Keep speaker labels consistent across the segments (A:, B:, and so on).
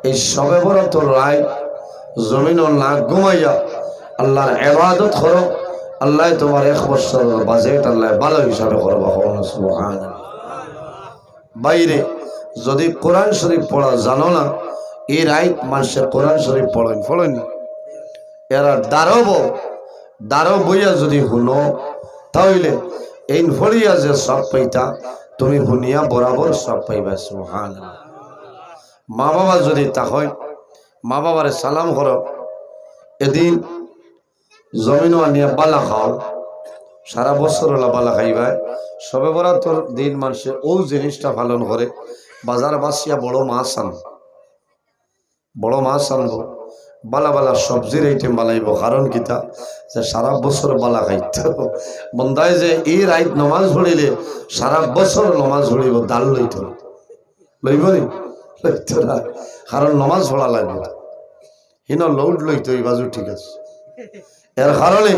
A: এই সবে বরাতের রায় জমিনও না ঘুমাইয়া আল্লাহর ইবাদত করো। আল্লাহ তোমার 1 বছরের বাজেট আল্লাহ ভালো হিসাবে করবা। সুবহানাল্লাহ। বাইরে যদি কোরআন শরীফ পড়া জানো না, এই রাইত মানুষের কোরআন শরীফ পড়েন এরা দাঁড়ো বইয়া যদি শুনো তাহলে এই ফড়িয়া যে সব পাইতা তুমি শুনিয়া বরাবর সব পাইবা। সুবহানাল্লাহ। মা বাবা যদি তাহলে মা বাবারে সালাম করো, এদিন জমিন আনিয়া বালা খাও, সারা বছর হলা বালা খাইবাই। সবে বরাতর দিন মানুষে ও জিনিসটা পালন করে, বাজার বাসিয়া বড় মাছ আনবো, বালা বালা সবজির আইটেম বানাইব। কারণ কিতা যে সারা বছর বালা খাইত বন্ধায় যে এই রাইত নমাজ পড়িলে সারা বছর নমাজ পড়িব, ডাল লইব নি লইত না, কারণ নমাজ পড়া লাগবে। হিন লৌড লইত এই বাজু ঠিক আছে। এর কারণে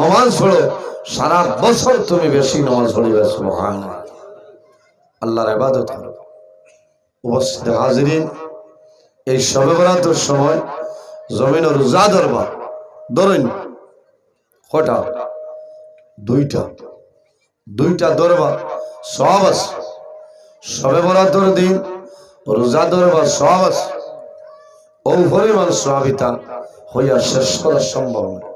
A: নমাজ পড়ো, সারা বছর তুমি বেশি নমাজ পড়িবে। সুবহানাল্লাহ। আল্লাহর ইবাদত করো। উপস্থিত হাজিরিন, এই শবে বরাতের সময় জমিন রোজা ধরবা। ধরেন কটা? দুইটা ধরবা, সব আছে। শবে বরাতের দিন রোজা ধরবা, সব আছে। ও পরিমাণ সহাবিতা হইয়া শেষ করা সম্ভব না।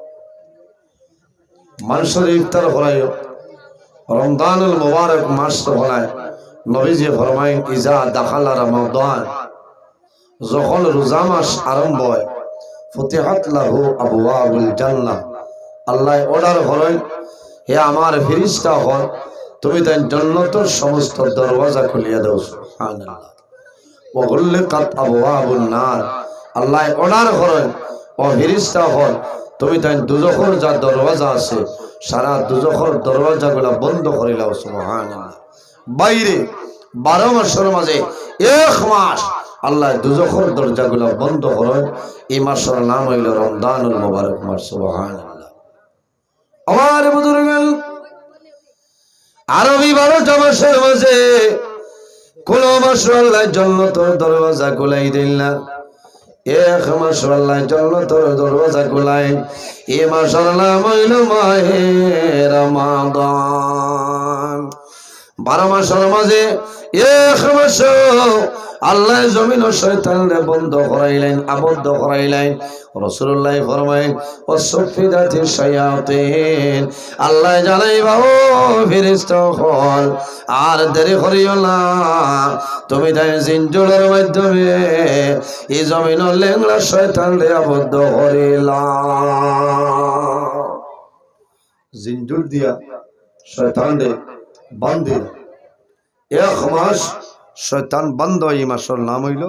A: মানুষের ইফতার করাই রমজানুল মুবারক মাস হলায় নবীজি ফরমায়েন ইজা দাখালা রমাদান, যখন রোজা মাস আরম্ভ হয়, ফুতিহাত লাহু আবওয়াবুল জান্নাহ, আল্লাহ অর্ডার করেন হে আমার ফেরেশতা হল তুমি তাই জান্নাতের সমস্ত দরওয়াজা খুলিয়া দাও। সুবহানাল্লাহ। ওয়া গুল্লিকাত আবওয়াবুন নার, আল্লাহ অর্ডার করেন ও ফেরেশতা হল তুমি তাই দুজখের যা দরওয়াজা আছে সারা দুজখের দরওয়াজাগুলা বন্ধ করে দাও। সুবহানাল্লাহ। বাইরে 12 মাসের মাঝে 1 মাস আল্লাহ দুজখের দরজাগুলা বন্ধ করেন। এই মাসের নাম হইল রমজানুল মুবারক মাস। সুবহানাল্লাহ। আমার বুজুর্গান, আরবি 12টা মাসের মাঝে কোন মাস আল্লাহ জান্নাতের দরওয়াজা খুলাই দেন না। 1 মাস আল্লাহ জান্নাতের দরওয়াজা খুলাই। এই মাসের নাম হইল মাহে রমাদান। 12 মাসের মাঝে 1 মাস আল্লাহ জমিন ও শয়তানরে বন্ধ করাইলেন, আবদ্ধ করাইলেন। রাসূলুল্লাহ ফরমায়েন ওয়াসফিদাতি শায়াতিন, আল্লাহ জানাইবা ও ফেরেশতা হল আর দেরি করিও না, তুমি তাই জিনজুলের মাধ্যমে এই জমিন ও লেংলা শয়তানরে আবদ্ধ করিলা। জিনজুল দিয়া শয়তানরে বান্ধি 1 মাস শয়তান বন্ধ। এই মাসের নাম হইল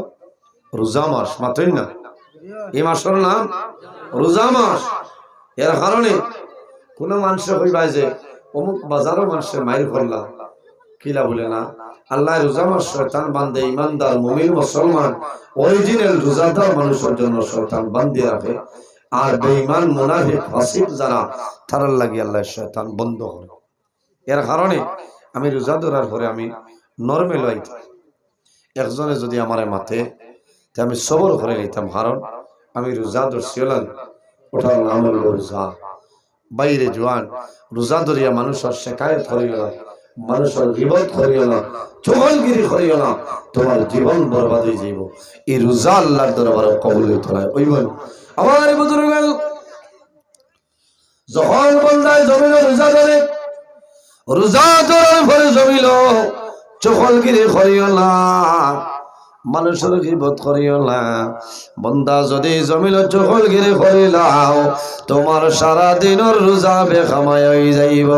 A: রোজা মাস। মাত্রই না, এই মাসের নাম রোজা মাস। এর কারণে কোন মানুষ হইবা যে অমুক বাজারও মানুষের মাইর করলা কিলা বলে না, আল্লাহ রোজা মাস শয়তান বান্ধে ইমানদার মুমিন মুসলমান অরিজিনাল রোজাদার মানুষের জন্য শয়তান বান্ধিয়ে রাখে। আর বেঈমান মুনাফিক ফাসিক যারা তারার লাগি আল্লাহ শয়তান বন্ধ করে। এর কারণে আমি রোজা ধরার পরে আমি নরমাল হইতাম। একজনে যদি আমার মাথে আমি সবর করে নিতাম, কারণ আমি রোজা ধরছি হলাম ওটার নাম হল রোজা। বাইরে জোয়ান রোজা ধরিয়া মানুষের শেখায়ত করিও না, মানুষের গীবত করিও না, চুগলগিরি করিও না, তোমার জীবন বরবাদ হয়ে যাইব। এই রোজা আল্লাহর দরবারে কবুল হইতে হয়। ওই বল আমার বুজুর্গ যখন বন্দায় জমিল রোজা ধরে, রোজা ধরার পরে জমিল চুগলগিরি করিও না, মানুষের গীবত করিও না। বন্দা যদি জমিল চুগলগিরি করিলাও তোমার সারা দিনের রোজা বেখামায় হয়ে যাইব।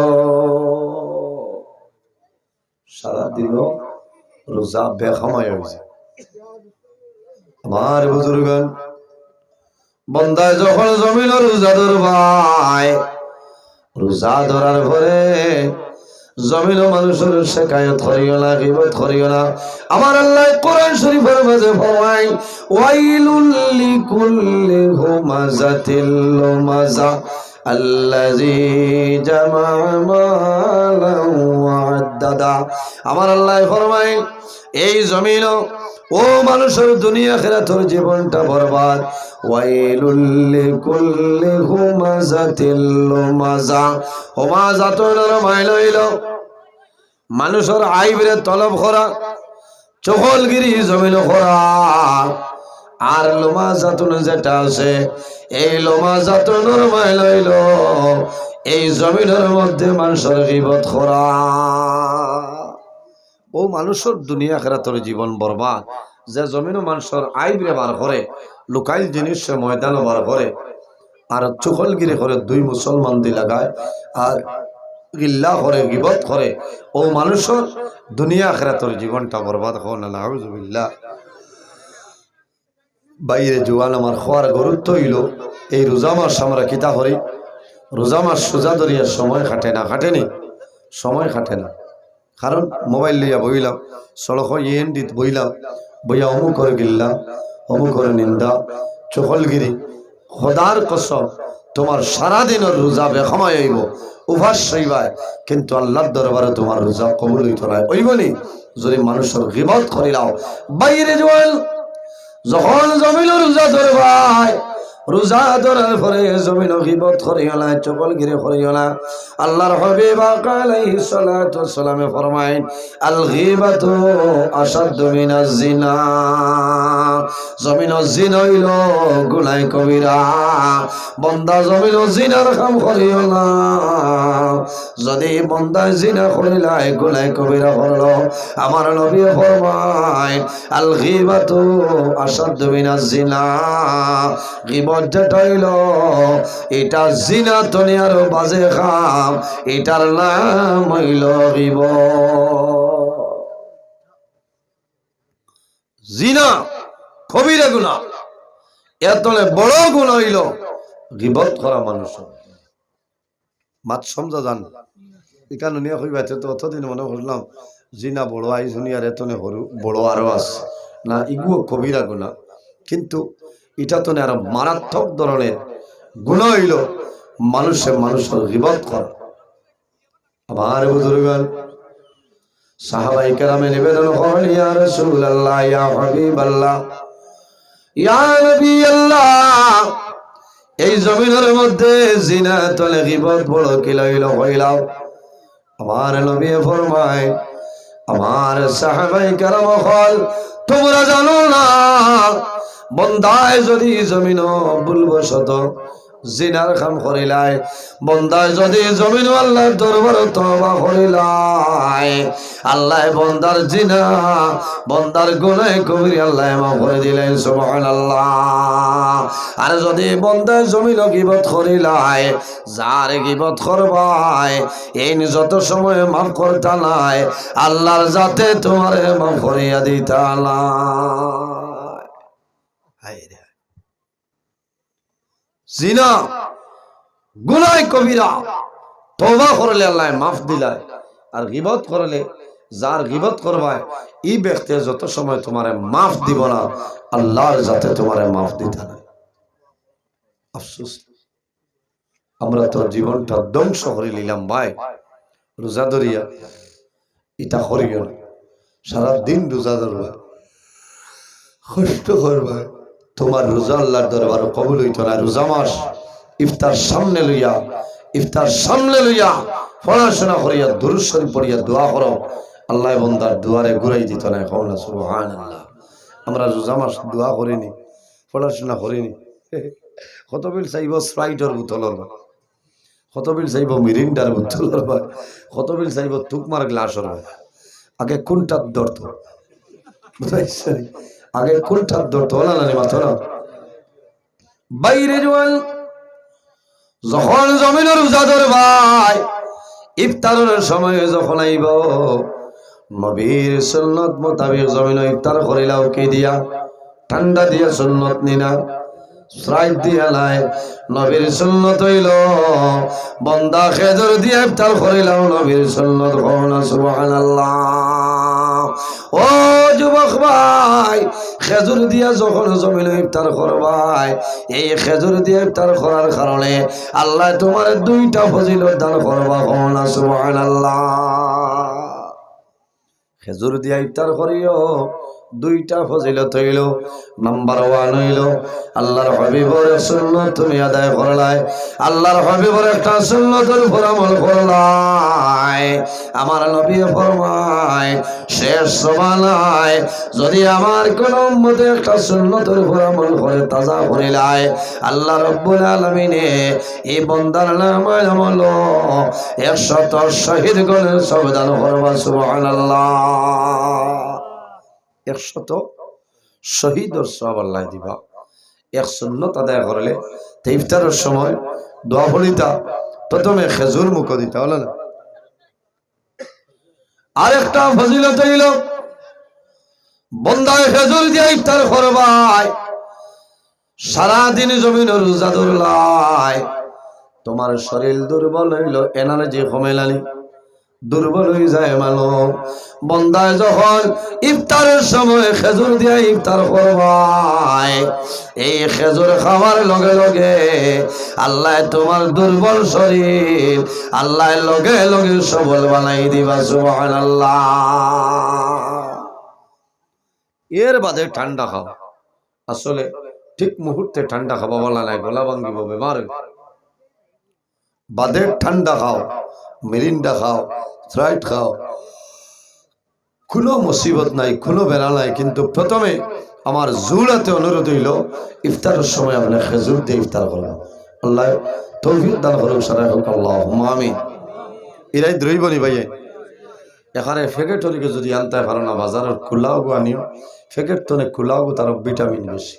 A: সারা দিন রোজা বেখামায় হয়ে যায়। আমার বুজুর্গান বন্দায় যখন জমিল রোজা ধরবাই, রোজা ধরার পরে জমিন মানুষের শেখায়ত করিও না, গীবত করিও না। আমার আল্লাহ কোরআন শরীফের মাঝে ফরমায় ওয়াইলুল লিকুল্লি হুমাযাতিল লুমাযা আল্লাযী জামা মালান ওয়া আদ্দাদা। আমার আল্লাহ ফরমায় এই জমিন ও মানুষের দুনিয়া আখিরাতের জীবনটা বরবাদ। ওয়াইলুল লিকুল্লি হুমাযাতিল লুমাযা, হুমাযাতুন মাইলাইল, মানুষের আইবরে তলব করা, চহলগিরি জমিন করা। আর লুমাযাতুন যেটা আছে, এই লুমাযাতুনের মাইলাইল এই জমিনের মধ্যে মানুষের গীবত করা। ও মানুষের দুনিয়া আখিরাতের জীবন বরবাদ, যে জমিনও মানুষের আইবরে বার করে, লুকাইল জিনিস ময়দানও বার করে, আর চুকলগিরি করে, দুই মুসলমান দি লাগায় আর গিল্লা করে, গীবত করে। ও মানুষের দুনিয়া আখিরাতের জীবনটা বরবাদ হন। নাউযুবিল্লাহ। বাইরে জোয়ান আমার খোয়ার গুরুত্ব হইল এই রোজা মাস আমরা কিতা করি, রোজা মাস সোজা ধরিয়া সময় কাটে না, কাটেনি সময় কাটে না। কারণ মোবাইল লইয়া বইলাম, সড়ক দিত বইলাম, বইয়া অমুক করে গিল্লাম, অমুক করে নিন্দা, চকলগিরি। খোদার কসম তোমার সারাদিনের রোজা বেসময় হইব, উভাস হইবায়, কিন্তু আল্লাহর দরবারে তোমার রোজা কবুল হইত না। ওইবনি যদি মানুষের গীবত করিলাও। বাইরে জোয়াল যখন জমিন রোজা ধরবাই, রোজা ধরার পরে জমিন গীবত করিও না, চকলগিরি করিও না। আল্লাহর হাবিব আলাইহিস সালাতু ওয়াস সালামে ফরমায়, আল গীবাতু আশাদ্দু মিনাজ জিনা, জমিন জিনা হইল গুনাহ কবিরা। বান্দা জমিন জিনার কাম করিও না। যদি বান্দা জিনা করিলাই, গুনাহ কবিরা করলো, আমার নবী ফরমায় আল গীবাতু আশাদ্দু মিনাজ জিনা, গীবত যেটা হইল এটা জিনা তনি আরো বাজে খাম, এটার নাম হইল গীবত। জিনা কবিরা গুনাহ, এতলে বড় গুনাহ হইল গীবত করা। মানুষ মাত সমঝা জান এখানে নিয়ে কইবাতে তো অতদিন মনে করলাম জিনা বড় আই দুনিয়ার এতনে বড় আরো আছে না, ইগুও কবিরা গুনাহ। কিন্তু এটা তো আরো মারাত্মক ধরনের গুনাহ হইল মানুষের গীবত করা। আমার বুজুর্গগণ সাহাবায়ে কেরামে নিবেদন করেন, ইয়া রাসূলুল্লাহ, ইয়া হাবিবাল্লাহ, ইয়া নবী আল্লাহ, এই জমিনের মধ্যে জিনা তলে গীবত বড় কি লইল হইলাও। আমার নবী ফরমায়, আমার সাহাবায়ে কেরাম হল, তোমরা জানো না বন্দায় যদি জমিন ভুলবশত জিনার কাম করিলাই, বন্দায় যদি জমিন আল্লাহর দরবারে তওবা করিলাই, আল্লাহ বন্দার জিনা, বন্দার গুনাহ কবিরা আল্লাহ মাফ করে দিলেন। সুবহানাল্লাহ। আর যদি বন্দায় জমিন গীবত করিলাই, যার গীবত করবাই এই যত সময় মাফ করতা নাই, আল্লাহর যাতে তোমারে মাফ করিয়া দিতা না। জিনা গুনাহ কবিরা, তওবা করলে আল্লাহ মাফ দিলায়, আর গীবত করলে যার গীবত করবায় এই ব্যক্তি যত সময় তোমারে মাফ দিব না, আল্লাহর যাতে তোমারে মাফ দিতা না। আফসোস আমরা তো জীবনটা ধ্বংস করে নিলাম ভাই রোজা ধরিয়া। এটা করিও না, সারাদিন রোজা ধরবা, কষ্ট করবা, তোমার রোজা আল্লাহর দরবারে কবুল হইত না। রোজা মাস ইফতার সামনে লইয়া পড়াশোনা করিয়া দুরূদ শরীফ পড়িয়া দোয়া করো, আল্লাহ বান্দার দুয়ারে ঘুরাই দিত না। কও না সুবহানাল্লাহ। আমরা রোজা মাস দোয়া করিনি, পড়াশোনা করিনি। কত বিল চাইব স্প্রাইটের বোতলর, কত বিল চাইব মিরিন্ডার বোতলর, কত বিল চাইব তুকমার গ্লাসর। আগে কোনটার দরত বুঝাইছে, আগে কোনটার দরত হলা না মাথা না। বাইরে জোয়াল যখন জমিনের রোজা ধরবাই, ইফতারের সময় যখন আইব, নবীর সুন্নাত মোতাবেক জমিন ইফতার করিলাও কি দিয়া? ঠান্ডা দিয়া সুন্নাত নিনা, স্প্রাইট দিয়া নাই। নবীর সুন্নাত হইল বন্দা খেজুর দিয়া ইফতার করিলাও, নবীর সুন্নাত। সুবহানাল্লাহ। ও যুবক ভাই, খেজুর দিয়া যখন জমিন ইফতার করবাই, এই খেজুর দিয়ে ইফতার করার কারণে আল্লাহ তোমার দুইটা ফজিলত দান করবা। সুবহানাল্লাহ। খেজুর দিয়া ইফতার করিও, দুইটা ফজিলত হইল। নাম্বার 1 হইল আল্লাহর হাবিবের সুন্নাত তুমি আদায় করলাই, আল্লাহর হাবিবের একটা সুন্নতের উপর আমল করলাই। আমার নবী ফরমায় শেষ জমানায় যদি আমার কোন উম্মতে একটা সুন্নতের উপর আমল করে তাজা করিলাই, আল্লাহ রাব্বুল আলামিনে এই বান্দার নামে আমল 100 শহীদ গণের সবদান করবা। সুবহানাল্লাহ। 100 শহীদের সওয়াব আল্লাহ দিবা। এক সুন্নত আদায় করলে ইফতারের সময় দোয়া পড়িতা, প্রথমে খেজুর মুখ দিতা, হলো না? আরেকটা ফজিলত হইল বন্দায় খেজুর দিয়ে ইফতার করবাই, সারাদিন জমিন রোজা ধরলাই, তোমার শরীর দুর্বল হইল, এনার্জি কমেলানি, দুর্বল হয়ে যায় মানুষ। বন্দায় যখন ইফতারের সময় খেজুর দিয়ে ইফতার করবাই, এই খেজুর খাওয়ার লগে লগে আল্লাহ তোমার দুর্বল শরীর আল্লাহ লগে লগে সবল বানাই দিবা। সুবহানাল্লাহ। এর বাদে ঠান্ডা খাও, আসলে ঠিক মুহূর্তে ঠান্ডা খাবা বলা নাই, গলা ভাঙ্গিব, বেমার বাদে ঠান্ডা খাও, মিরিন্ডা খাও, স্প্রাইট খাও, কোনো মুসিবত নাই, কোনো বেড়া নাই, কিন্তু প্রথমে আমার জোরাতে অনুরোধ হইল ইফতারের সময় আপনি খেজুর দিয়ে ইফতার করবেন। আল্লাহ তৌফিক দান করুন, সারা হোক আল্লাহুম্মা আমিন। এরাই দ্রৈবনি ভাইয়ে এখানে ফেকেটরিকে যদি আনতে পারো না, বাজারের কুলাও গো আনিও, ফেকেট তনে কুলাও গো, তার ভিটামিন বেশি,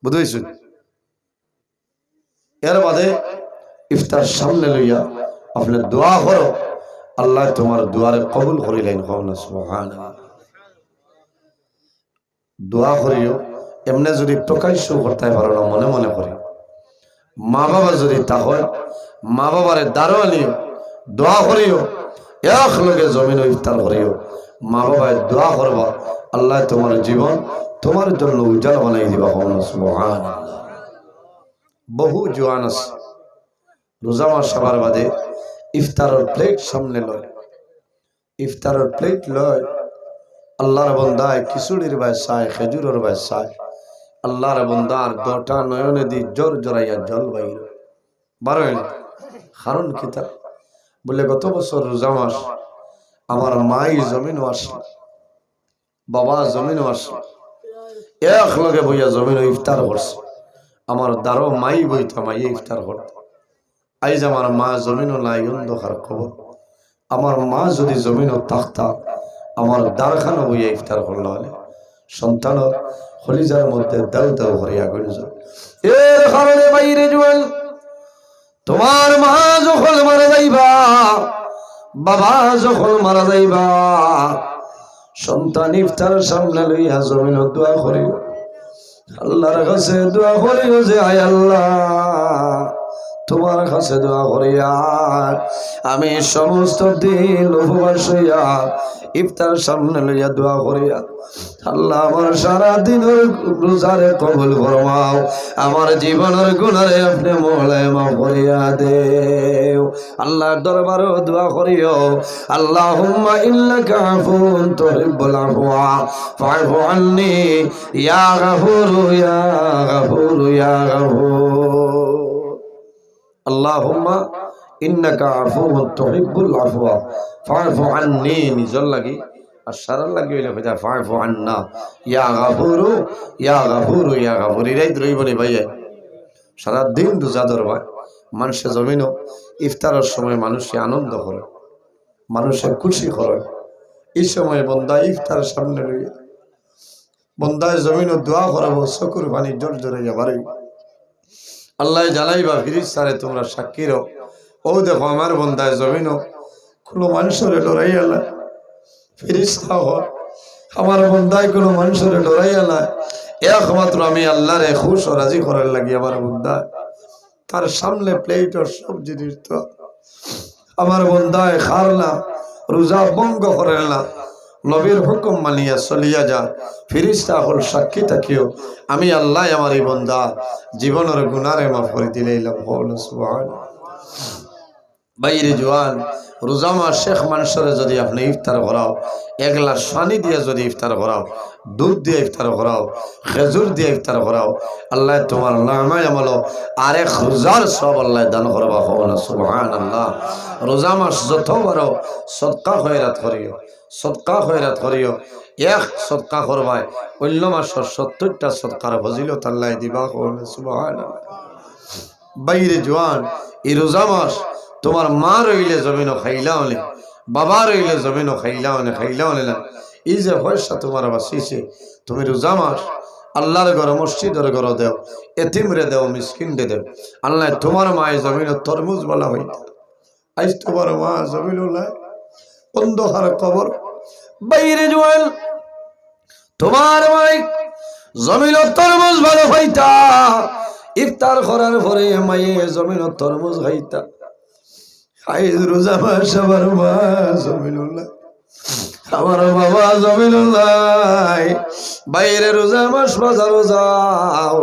A: বুঝেছ? এর বাদে ইফতার সামনে লইয়া আপনি দোয়া করো, আল্লাহ তোমার দুয়ারে কবুল করিলেন। সুবহানাল্লাহ। দোয়া করিও, এমনি যদি প্রকাশ্য করতে পারো না, মনে মনে করি। মা বাবা যদি তা হয়, মা বাবারে দ্বারও নিও, দোয়া করিও, এক লগে জমিন ইফতার করিও, মা বাবায় দোয়া করবা, আল্লাহ তোমার জীবন তোমার জন্য উজ্জ্বল বানাই দিবা। সুবহানাল্লাহ। বহু জওয়ান আছে রোজা মাস সবার বাদে ইফতারের প্লেট সামনে লয়, ইফতারের প্লেট লয়, আল্লাহর বন্দায় খিচুড়ির বাই চায়, খেজুরের বাই চায়, আল্লাহর বন্দার 2টা নয়নে দি জোর জোরাইয়া জল বাইর বারোয় না। কারণ কিতা বলে, গত বছর রোজা মাস আমার মাই জমিনও আসল, বাবা জমিনও আসল, এক লগে বইয়া জমিনও ইফতার করছে, আমার দ্বারও মাই বইতা, মাই ইফতার করত। আইজ আমার মা জমিনও নাই, অন্ধকার খবর। আমার মা যদি জমিনও থাকতা, আমার দ্বারখানা বইয়া ইফতার করল হলে সন্তানের খলিজার মধ্যে দাউ দাউ হরিয়া গড়ে যায়। এর কারণে বাইরে জুয়েল, তোমার মা যখন মারা যাইবা, বাবা যখন মারা যাইবা, সন্তান ইফতার সামনে লইয়া জমিনও দোয়া করিও, আল্লাহর কাছে দোয়া করিও যে আয় আল্লাহ তোমার কাছে দোয়া করিয়া আমি সমস্ত দিন উপবাস হইয়া ইফতার সামনে লইয়া দোয়া করিয়া, আল্লাহ আমার সারা দিনের রোজারে কবুল ফরমাও, আমার জীবনের গুনারে আপনি মওলায় মাফ করিয়া দেও। আল্লাহর দরবারে দোয়া করিও, আল্লাহুম্মা ইন্নাকা আফুউন তুহিব্বুল আফওয়া ফা'ফু আন্নী ইয়া গাফুরু ইয়া গাফুরু ইয়া গাফুর। আল্লাহুম্মা ইন্নাকা আফুউন তুহিব্বুল আফওয়া ফা'ফু আন্নী, নিজল লাগি আর সারার লাগি হইলে কইতা ফা'ফু আন্না ইয়া গাফুরু ইয়া গাফুরু ইয়া গাফুর। এরাই দ্রৈবনি ভাইয়া সারা দিন রোজা ধরবা, মানুষে জমিনও ইফতারের সময় মানুষে আনন্দ করে, মানুষে খুশি করে। এই সময় বন্দা ইফতার সামনে লইয়া বন্দায় জমিনও দোয়া করাবো, চকুর পানি জোর জোরে যাবারে আল্লাহ জানাইবা ফিরিস্তারে তোমরা সাক্ষী রও, ও দেখো আমার বন্দায় জমিনও কোনো মানুষের ডরাইয়া না, ফিরিস্তা হল আমার বন্দায় কোনো মানুষের ডরাইয়া না, একমাত্র আমি আল্লাহরে খুশ ও রাজি করার লাগি আমার বন্দায় তার সামনে প্লেটের সব জিনিস তো আমার বন্দায় খার না, রোজা ভঙ্গ করে না, নবীর হুকুম মানিয়া চলিয়া যা, ফিরিস্তা হল সাক্ষী থাকিও আমি আল্লাহ আমার এই বন্দা জীবনের গুনারে মাফ করে দিলাম। সুবহানাল্লাহ। বাইরে জোয়ান রোজা মাস শেখ মানুষের যদি আপনি ইফতার করাও, এক গ্লাস পানি দিয়ে যদি ইফতার করাও, দুধ দিয়ে ইফতার করাও, খেজুর দিয়ে ইফতার করাও, আল্লাহ তোমার নামায় আমলো আরেক রোজার সব আল্লাহ দান করবা। সুবহানাল্লাহ। রোজা মাস যত বড় সদকা খয়রাত করিও, সদকা খয়রাত করিও। এক সদকা করবায় অন্য মাসের 70টা সদকার ফজিলত আল্লাহ দিবা। সুবহানাল্লাহ। বাইরে জোয়ান এই রোজা মাস তোমার মা রইলে জমিনও খাইলা হলে, বাবা রইলে জমিনও খাইলা হলে না। এই যে পয়সা তোমার বাঁচিছে, তুমি রোজা মাস আল্লাহর ঘর মসজিদের ঘর দেও, এতিমরে দেও, মিসকিনরে দেও। আল্লাহ তোমার মায়ে জমিন তরমুজ বলা হইত, আজ তোমার মা জমিন অন্ধকার কবর। বাইরে জোয়ান তোমার মাই জমিন তরমুজ ভালো হইতা, ইফতার করার পরে মায়ে জমিন তরমুজ খাইতা। রোজা মাস আমার মা জমিনুল্লাহ, আমার বাবা জমিনুল্লাহ। বাইরে রোজা মাস বাজারও যাও,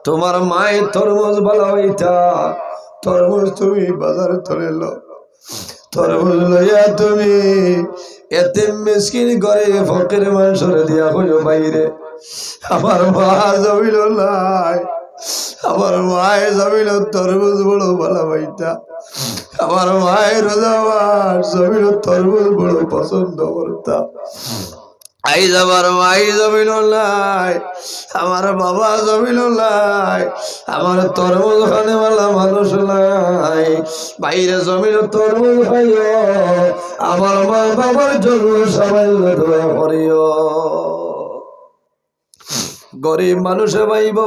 A: তোমার মায়ের তরমুজ ভালো হইতা, তরমুজ তুমি বাজারে ধরে লো, তরমুজ লইয়া তুমি এতিম মিসকিন করে ফকির মানুষের দিয়া হইও। বাইরে আমার মা জমিনুল্লাহ, আমার মায়ের জমিন তরমুজ বড় ভালো হইতা, আমার মায়ের রোজা মাস জমিন তরমুজ বড় পছন্দ করতা। আইজ আমার মাই জমিন নাই, আমার বাবা জমিন নাই, আমার তরমুজ খানে वाला মানুষ নাই। বাইরে জমিন তরমুজ খাইও, আমার মা বাবার জন্য সবাই দোয়া করিও। গরিব মানুষে পাইব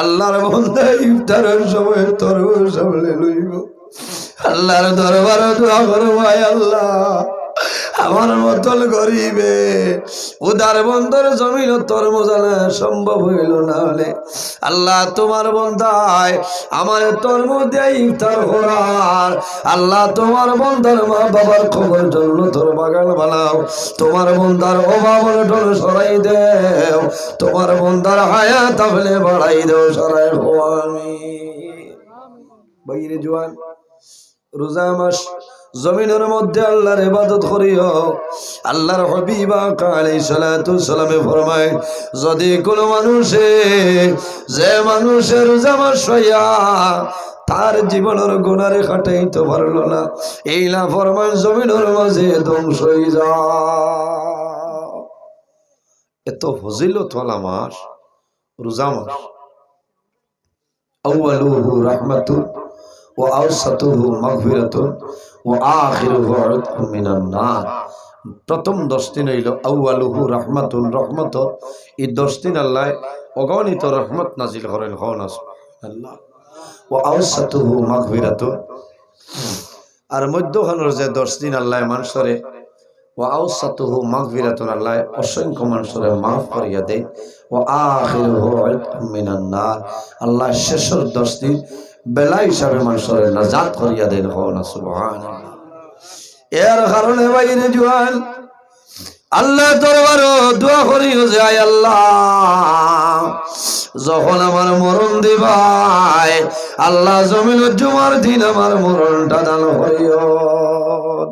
A: আল্লাহর বান্দা ইফতারের সময় তরমুজ সামনে লইব, আল্লাহর দরবারে দোয়া করব, আল্লাহ আমার মতন গরিবে উদার বন্দর জমিন তরমুজ আনা সম্ভব হইল না হলে আল্লাহ তোমার বন্দায় আমার তরমুজ দিয়ে ইফতার করার, আল্লাহ তোমার বন্দার মা বাবার খবর জন্য তোর বাগান বানাও, তোমার বন্দার অভাব অনটন সরাই দেও, তোমার বন্দার হায়াত আপনি বাড়াই দেও, সরাই আমি। বাইরে জোয়ান রোজা মাস জমিনের মধ্যে আল্লাহর ইবাদত করিও। আল্লাহর হাবিব আলাইহিস সালাতু সালামে ফরমায়, যদি কোন মানুষে যে মানুষের রোজা মাস হইয়া তার জীবনের গুনারে কাটাইতে পারল না, এই না ফরমান জমিনের মাঝে ধ্বংস হয়ে যাও। এত ফজিলতওয়ালা মাস রোজা মাস। আউয়ালুহু রাহমাতুন ওয়া আওসাতুহু মাগফিরাতুন ওয়া আখিরুহু উতকুম মিনান নার। প্রথম 10 দিন হইল আউয়ালুহু রাহমাতুন, রহমত। এই 10 দিন আল্লাহ অগণিত রহমত নাজিল করেন। সুবহানাল্লাহ। ওয়া আওসাতুহু মাগফিরাতুন, আর মধ্যখানের যে 10 দিন আল্লাহ মানুষরে ওয়া আওসাতুহু মাগফিরাতুন, আল্লাহ অসংখ্য মানুষরে মাফ করিয়া দেয়। ওয়া আখিরুহু উতকুম মিনান নার, আল্লাহ শেষের 10 দিন বেলা হিসাবে মানুষের নাজাত করিয়া দেন। সুবহানাল্লাহ। এর কারণে বাইরে জোয়ান আল্লাহ দরবারে দোয়া করিও যে আয় আল্লাহ, যখন আমার মরণ দিবাই আল্লাহ জমিনের জুমার দিন আমার মরণটা দান করিও।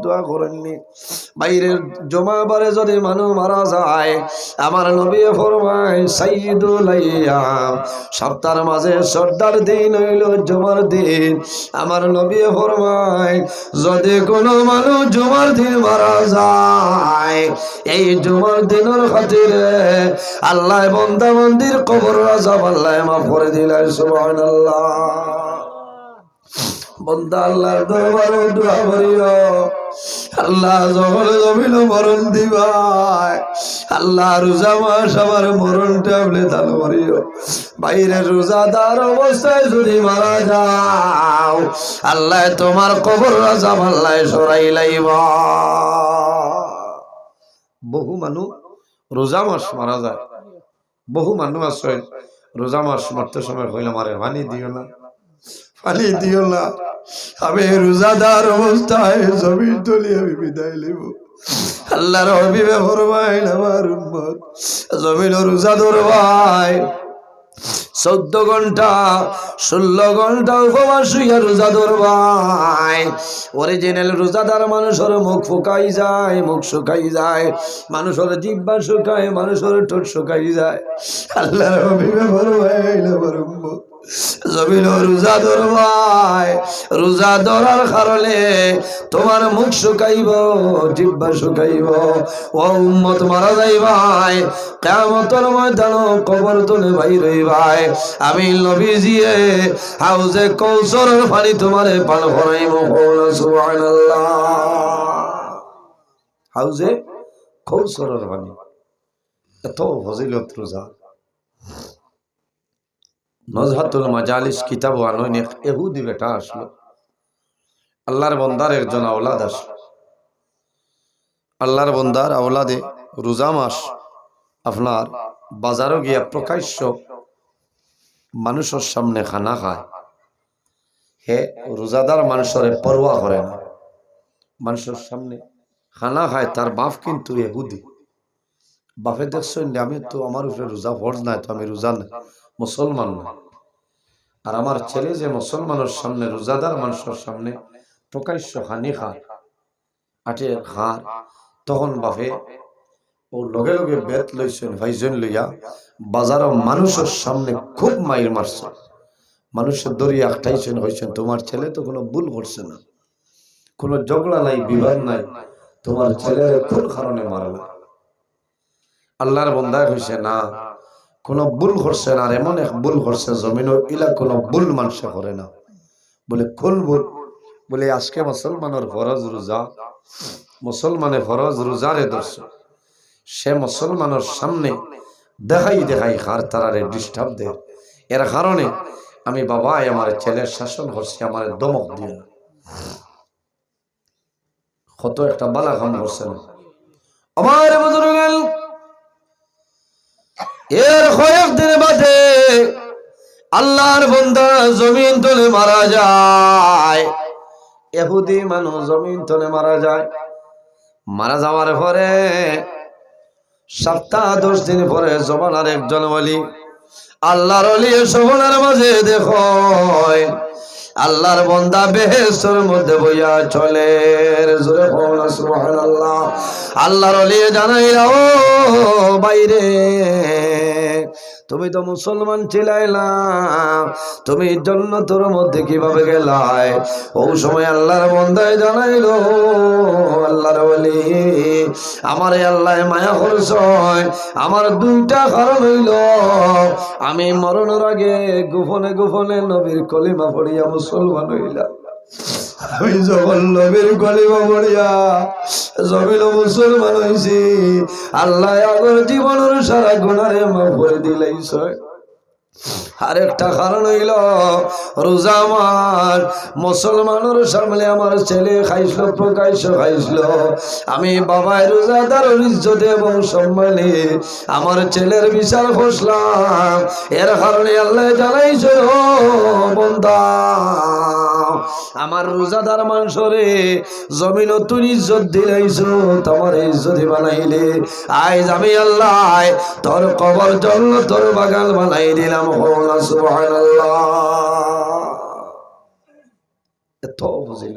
A: দোয়া করেননি বাইরের জমা বারে যদি মানুষ মারা যায়, আমার নবী ফরমায় সাইয়্যিদুল আইয়াম, সপ্তাহের মাঝে সর্দার দিন হইল জুমার দিন। আমার নবী ফরমায় যদি কোনো মানুষ জুমার দিন মারা যায়, এই জুমার দিনের খাতিরে আল্লাহ বান্দা বান্দির কবর আযাব আল্লাহ মাফ করে দিলেন। সুবহানাল্লাহ। বান্দা আল্লাহর দরবারে দোয়া করিও, আল্লাহ যখন জমিন মরণ দিবাই আল্লাহ রোজা মাস আমার মরণটা আপনি দান করিও। বাইরে রোজাদার অবস্থায় যদি মারা যাও আল্লাহ তোমার কবর আযাব আল্লাহ সরাই লাইব। বহু মানুষ রোজা মাস মারা যায়, বহু মানুষ আছে রোজা মাস মারতে সময় হইলে মারে পানি দিও না, পানি দিও না, আমি রোজাদার অবস্থায় জমির তলি আমি বিদায় লিব। আল্লাহর হাবিবে ফরমায় আমার উম্মত জমিন রোজা ধরবাই, 14 ঘন্টা 16 ঘন্টা উপবাস হইয়া রোজা ধরবাই। অরিজিনাল রোজাদার মানুষের মুখ ফুকাই যায়, মুখ শুকাই যায়, মানুষের জিহ্বা শুকায়, মানুষের ঠোঁট শুকাই যায়। আল্লাহর হাবিবে ফরমাইল বরম্ব জমিন রোজা ধরবাই, রোজা ধরার কারণে তোমার মুখ শুকাইব, জিহ্বা শুকাইব। ও উম্মত মারা যাইবাই, কিয়ামতের ময়দানে কবর তুলে বাইর হইবাই। আমি নবীজিয়ে হাউজে কৌসরের পানি তোমারে পান করাইব। সুবহানাল্লাহ। হাউজে কৌসরের পানি, এত ফজিলত রোজা। নজহাতুল মাজালিস কিতাব আনয়ন এক ইহুদি বেটা আসলো, আল্লাহর বন্দার একজন আওলাদ আসলো। আল্লাহর বন্দার আওলাদে রোজা মাস আপনার বাজারও গিয়া প্রকাশ্য মানুষের সামনে খানা খায়। হে রোজাদার মানুষের পরোয়া করে না, মানুষের সামনে খানা খায়। তার বাপ কিন্তু ইহুদি। বাপে দেখছেন আমি তো, আমার উপরে রোজা ফরজ নাই, তো আমি রোজা মুসলমান না। আর আমার ছেলে যে মুসলমানের সামনে, রোজাদার মানুষের সামনে প্রকাশ্য হানি খায়, আটে খার, তখন বাপে ও লগে লগে বেত লইছেন, ভাইজন লইয়া বাজারও মানুষের সামনে খুব মাইর মারছে। মানুষের দরিয়া আটাইছেন, হয়েছেন তোমার ছেলে তো কোনো ভুল করছে না, কোনো ঝগড়া নাই, বিবাদ নাই, তোমার ছেলের কোন কারণে মারলা? আল্লাহর বন্দায় হয়েছে না, কোন ভুল করছে না, আর এমন এক ভুল করছে জমিন ইলা কোনো ভুল মানুষে করে না। বলে কোন ভুল? বলে আজকে মুসলমানের ফরজ রোজা, মুসলমানের ফরজ রোজারে ধরছে, সে মুসলমানের সামনে দেখাই দেখাই খার তারারে ডিস্টার্ব দেয়। এর কারণে আমি বাবা আমার ছেলের শাসন করছি, আমার দমক দিয়ে। কত একটা বালা কাম করছে না আমার বুজুর্গ। এর কয়েকদিন বাদে আল্লাহর বান্দা জমিন তলে মারা যায়। ইহুদি মানুষ জমিন তলে মারা যায়। মারা যাওয়ার পরে সপ্তাহ 10 দিন পরে জমানার একজন ওলি, আল্লাহর ওলি সবনার মাঝে দেখো আল্লাহর বান্দা বেহেশতের মধ্যে বইয়া চলে। জোরে বলো সুবহানাল্লাহ। আল্লাহর ওলি জানাইলা, ও বাইরে তুমি তো মুসলমান ছিলাইলা, তুমি জান্নাতের মধ্যে কিভাবে গেলাই? ও সময় আল্লাহর বান্দায় জানাইলো, আল্লাহর ওলি আমারে আল্লাহ মায়া করছে। আমার 2টা কারণ হইল, আমি মরণের আগে গোপনে গোপনে নবীর কলিমা পড়িয়া মুসলমান হইলাম। আমি যখন নবীর কলিমা পড়িয়া জমিন মুসলমান হইছি, আল্লাহ আগর জীবনের সারা গুনারে মাফ করে দিলাইছে। আরেকটা কারণ হইল, রোজা মাস মুসলমানের সামনে আমার ছেলে খাইছিল, প্রকাশ্য খাইছিল। আমি বাবায় রোজাদার ইজ্জতে এবং সম্মানে আমার ছেলের বিচার করলাম। এর কারণে আল্লাহ জানাইছে, ও বান্দা আমার রোজাদার মানুষরে জমিন তুই ইজ্জত দিলাইছো, তোমার ইজ্জতি বানাইলে আজ আমি আল্লাহ তোর কবর জন্য তোর বাগান বানাই দিলাম। সুবহানাল্লাহ। এত বুঝিল।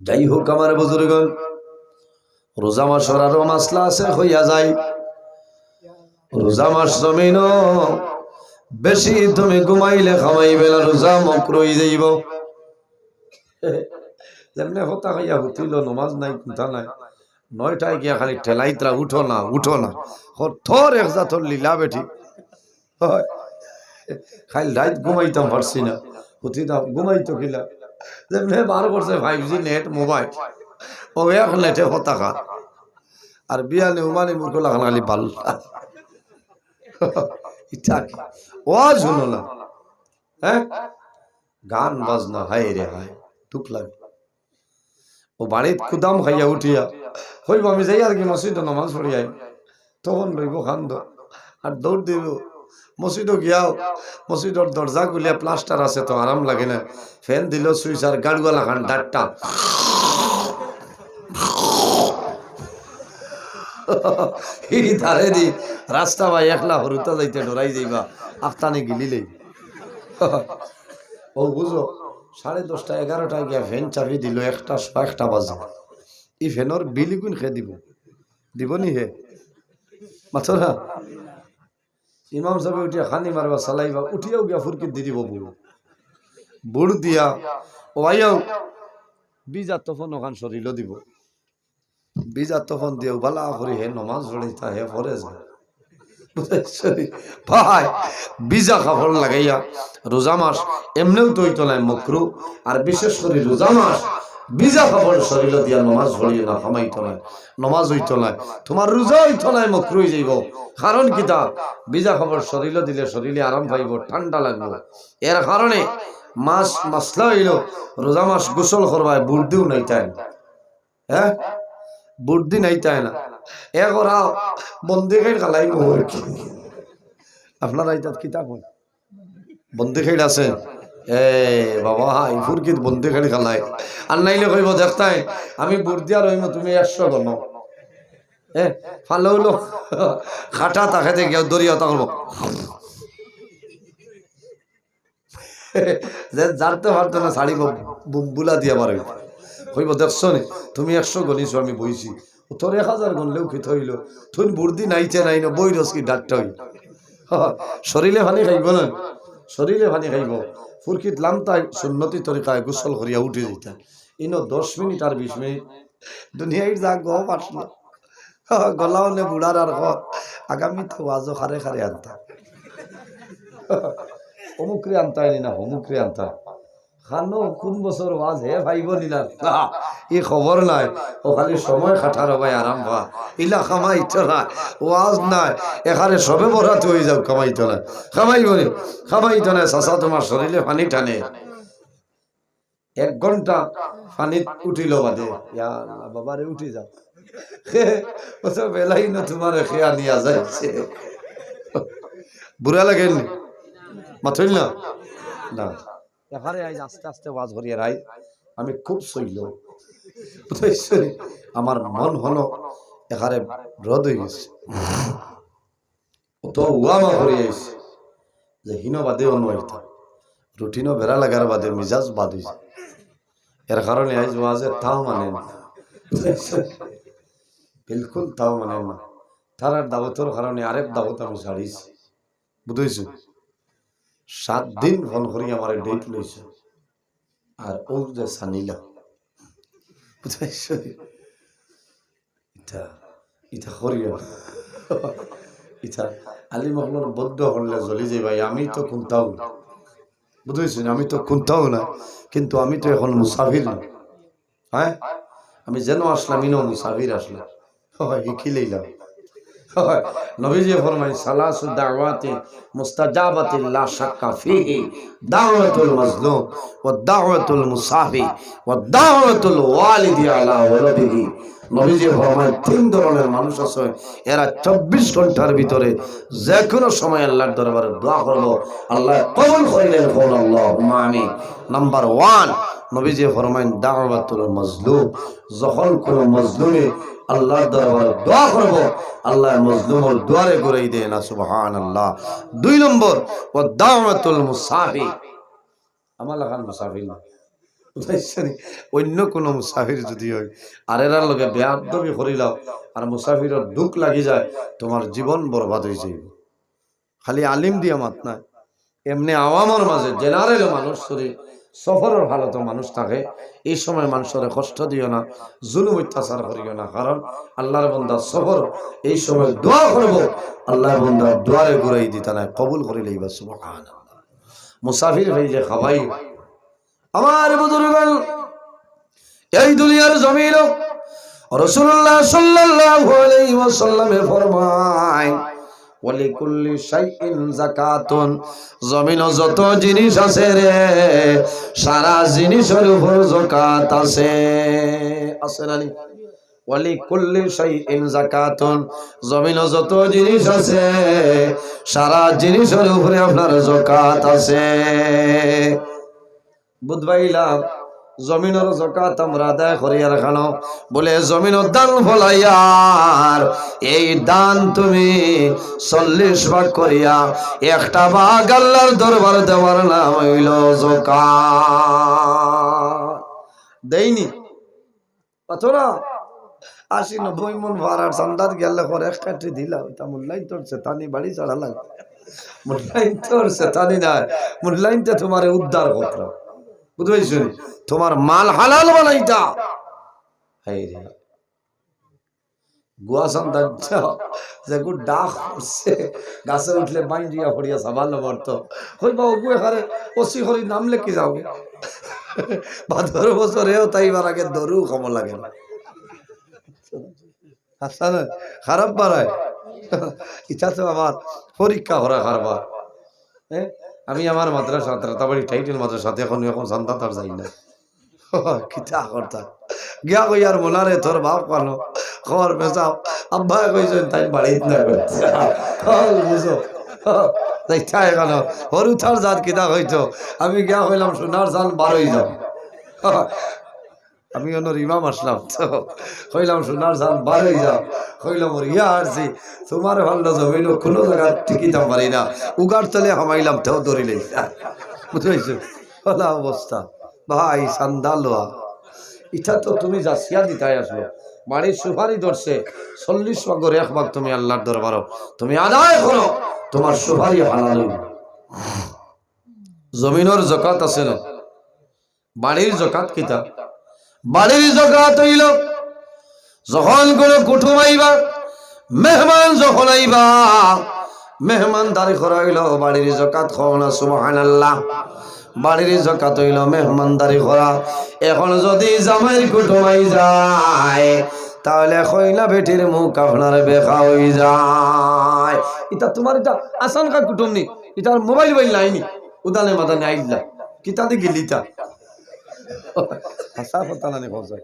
A: যাই হোক আমার বুজুর্গণ, রোজা মাসের আরো মাসলা আছে হইয়া যায়। রোজা মাস জমিন বেশি তুমি ঘুমাইলে খামাইবে না, রোজা মকরুই যাইব। যেমনে হতা খাইয়া হুতিল, নমাজ নাই, কথা নাই, 9টায় গিয়া খালি ঠেলাইতরা উঠো না উঠো না, থর এক জাতর লীলা বেঠি। খালি রাত ঘুমাইতাম পারছি না, হুতিতাম ঘুমাইতো কিলা। যেমনে বার করছে 5G নেট মোবাইল, ও এক নেটে হতা খা। আর বিয়ানে উমানি মূর্খ লাগান খালি ভাল ও শুনো না, হ্যাঁ গান বাজনা, হায় রে হায় দুঃখ লাগে। ও বাড়িত কুদাম খাইয়া উঠিয়া হইব আমি যাই আর কি মসজিদ নামাজ পড়িয়াই, তখন লইব খান্দ আর দৌড় দিব মসজিদও গিয়াও। মসজিদের দরজা গুলিয়া প্লাস্টার আছে তো আরাম লাগে না, ফ্যান দিল সুইচ আর গাড়ুয়ালা খান ডাটটা ধারে দি রাস্তা ভাই একলা হরুতা যাইতে ডরাই যাইবা আফতানে গিলিলেই ও বুঝো 10:30 11টায় গিয়া ফ্যান চাবি দিল 1টা বাজে এই ফ্যানের বিল গুণ খেয়ে দিব নি হে মাথো না ইমাম সাহেব উঠিয়া খানি মারবা চালাইবা উঠিয়াও গিয়া ফুরকিত দি দিব বুড় দিয়া ও আইয়াও বিজাত তখন ওখান শরীর দিব বিজাত তখন দিও বালা করে হে নমাজ পড়িতা হে পরে যায় ভাই বিজা কাপড় লাগাইয়া রোজা মাস এমনিও তো হইতো নাই মকরু আর বিশেষ করে রোজা মাস বিজা কাপড় শরীর দিয়া নমাজ পড়িয়ে না খামাইতো নাই নমাজ হইতো নাই তোমার রোজা হইতো নাই মকরু হয়ে যাইব কারণ কিতা বিজা কাপড় শরীর দিলে শরীরে আরাম পাইব ঠান্ডা লাগবে এর কারণে মাসলা হইল রোজা মাস গোসল করবায় বুড়দিও নাই তাই হ্যাঁ বুড়দি নাই তাই না এরা বন্দি খাই খালাই মোহর আপনারা এইটাত কিতাব হয় বন্দি খাই আছে এ বাবা হাই ফুরকিত বন্দি খাই খালাই আর নাইলে কইব দেখতাই আমি বুড়দি আর হইম তুমি 100 গণ ফালো হইলো খাটা তাকে গিয়ে দরিয়া তা করবো যে জানতে পারতো না শাড়ি বুলা দিয়া পারে কইব দেখছো নি তুমি 100 গণিছো আমি বইছি তোর 1000 গণলেও খেতে হইল তুই বুড়দি নাইছে নাই না বই রস কি ডাক্তার হইল শরীরে পানি খাইব না শরীরে পানি খাইব ফুরকিত লামতাই সুন্নতি তরিকায় গোসল করিয়া উঠে যেতা ইনো 10 মিনিট আর 20 মিনিট দুনিয়ায় যা গো পারছিল গলাওনে বুড়ার আর আগামী তো ওয়াজও খারে খারে আনতা অমুকরে আনতাই না অমুকরে আনতা খানো কোন বছর ওয়াজ হে ভাইব নিলা ই খবর নাই ও খালি সময় খাটার ভাই আরাম ভা ইলা খামাইতো না ওয়াজ নাই এখানে সবে বরাত হয়ে যাও খামাইতো না খামাইতো না চাচা তোমার শরীরে পানি টানে 1 ঘন্টা পানি উঠিল বাদে ইয়া বাবারে উঠি যাও ওসব বেলাই না তোমার খেয়া নিয়া যাচ্ছে বুড়া লাগেন মাথইল না না এখানে আজ আস্তে আস্তে ওয়াজ করিয়া রাই আমি খুব সইল আমার মন হলো এখানে রদ হয়ে গেছে তো উয়ামা করিয়া গেছে যে হীন বাদে অনুয়াইতা রুটিনও বেড়া লাগার বাদে মিজাজ বাদ হয়েছে এর কারণে আজ ওয়াজে তাও মানে না বিলকুল তাও মানে না তার দাওয়াতের কারণে আরেক দাওয়াত আমি ছাড়িয়েছি বুঝেছি 7 দিন ফোন করি আমার ডেট লইছে আর ও যে সানিলা বুঝাইছো ইটা করিও ইটা আলী মহলার বদ্ধ হলে জ্বলি যাই ভাই আমি তো কোনটাও না বুঝেছি আমি তো কোনটাও না কিন্তু আমি তো এখন মুসাফির না হ্যাঁ আমি যেন আসলাম ইনো মুসাফির আসলাম শিখিলাম নবীজি ফরমায় সালাসু দাওয়াতি মুস্তাজাবাতি লা শাক্কা ফিহি দাওয়াতুল মাজলুম ওয়া দাওয়াতুল মুসাফি ওয়া দাওয়াতুল ওয়ালিদি আলা ওয়ালাদিহি নবীজি ফরমায় 3 ধরনের মানুষ আছে এরা 24 ঘন্টার ভিতরে যে কোনো সময় আল্লাহর দরবারে দোয়া করব আল্লাহ কবুল করিলেন বল আল্লাহুম্মা আমিন নাম্বার 1 নবীজি ফরমায় দাওয়াতুল মাজলুম যখন কোন মাজলুমে আল্লাহর দরবারে দোয়া করব আল্লাহ মাজলুমের দুয়ারে ঘুরাই দেয় না সুবহানাল্লাহ 2 নম্বর ওয়া দাওয়াতুল মুসাফি আমার লাগান মুসাফির না অন্য কোন মুসাফির যদি হয় আর এর লগে বেয়াদবি করিলাও আর মুসাফিরের দুঃখ লাগি যায় তোমার জীবন বরবাদ হয়ে যাবে খালি আলিম দিয়া মাত না এমনি আওয়ামের মাঝে জেনারেল মানুষ সফরের হালত মানুষ থাকে এই সময় মানুষের কষ্ট দিও না জুলুম অত্যাচার করিও না কারণ আল্লাহর বান্দা সফর এই সময় দোয়া করব আল্লাহর বান্দা দুয়ারে ঘুরাই দিতা না কবুল করে লইবা সুবহানাল্লাহ মুসাফির হইলে খাওয়াই আমার বুজুর্গগণ এই দুনিয়ার জমিন রাসূলুল্লাহ সাল্লাল্লাহু আলাইহি ওয়াসাল্লামে ফরমায় ওয়ালিকুল্লি শাইইন যাকাতুন জমিন যত জিনিস আছে রে সারা জিনিসের উপর যাকাত আছে না নি ওয়ালিকুল্লি শাইইন যাকাতুন জমিন যত জিনিস আছে সারা জিনিসের উপরে আপনার যাকাত আছে বুঝবাইলাম জমিনের যাকাত আমরা আদায় করিয়া রাখানো বলে জমিনের দান ফলাইয়ার এই দান তুমি 40 ভাগ করিয়া একটা ভাগ আল্লাহর দরবার দেওয়ার নাম হইল যাকাত। দেইনি পাথরা 80-90 মন ভাড়ার চান্দাত গেলে পরে এক কাঠি দিলা ওইটা মূল্যায়ন তোর চেতানি বাড়ি চড়া লাগবে মূল্যায়ন তোর চেতানি নাই মূল্যায়নটা তোমার উদ্ধার কথা বুঝতে তোমার মাল হালাল বানাইতা গুয়া চান্দা যে ডাক করছে গাছে উঠলে বাইন দিয়া পড়িয়া সাবাল বর্ত হই বা ওগুয়ে হারে ওসি হরি নাম লেখি যাওগে ভাদর বছরেও তাইবার আগে দরু কম লাগে না খারাপ বাড়ায় ইটা তো আমার পরীক্ষা করা কারবার। আমি আমার মাদ্রাসা রাতাবাড়ি টাইটেল মাদ্রাসাতে এখন সন্তান তার যাই না কিতা করতাম গিয়া কই আর মোলারে তোর বাপ কানো খবর পেশাব আব্বা কইছেন তাই বাড়ি না বুঝো তাই কেন হরু থার জাত কিতা হইতো আমি গিয়া কইলাম সোনার চাল 12 যাও আমি ওনার ইমাম আসলাম তো কইলাম সোনার চাল 12 যাও কইলাম ওর ইয়া আসছি তোমার ভালো জমিন কোনো জায়গা টিকিতাম পারি না উগার তলে হামাইলাম তেও ধরিলে বুঝতে পারছো অবস্থা ভাই চান্দা লোয়া ইটা তো তুমি যাচিয়া দিতাই আসলো বাড়ির সুপারি ধরছে 40 ভাগের 1 ভাগ তুমি আল্লাহর দরবার তুমি আদায় করো তোমার সুপারি হালাল জমিনের যাকাত আছে না বাড়ির যাকাত কিতা বাড়ির যাকাত হইল যখন কোন কুটুম আইবা মেহমান যখন আইবা মেহমানদারি করা হইল বাড়ির যাকাত খাও না সুবহানাল্লাহ বাড়ির যাকাত হইল মেহমানদারি করা। এখন যদি জামাই কুটুমাই যায় তাহলে কইলা বেটির মুখ আপনার বেখা হই যায়। এটা তোমার এটা আসান কা কুটুম নি এটা মোবাইল বাইল নাইনি উদানে মাদানে আইলা কিতা দি গিলিতা হাসা কথা না বজায়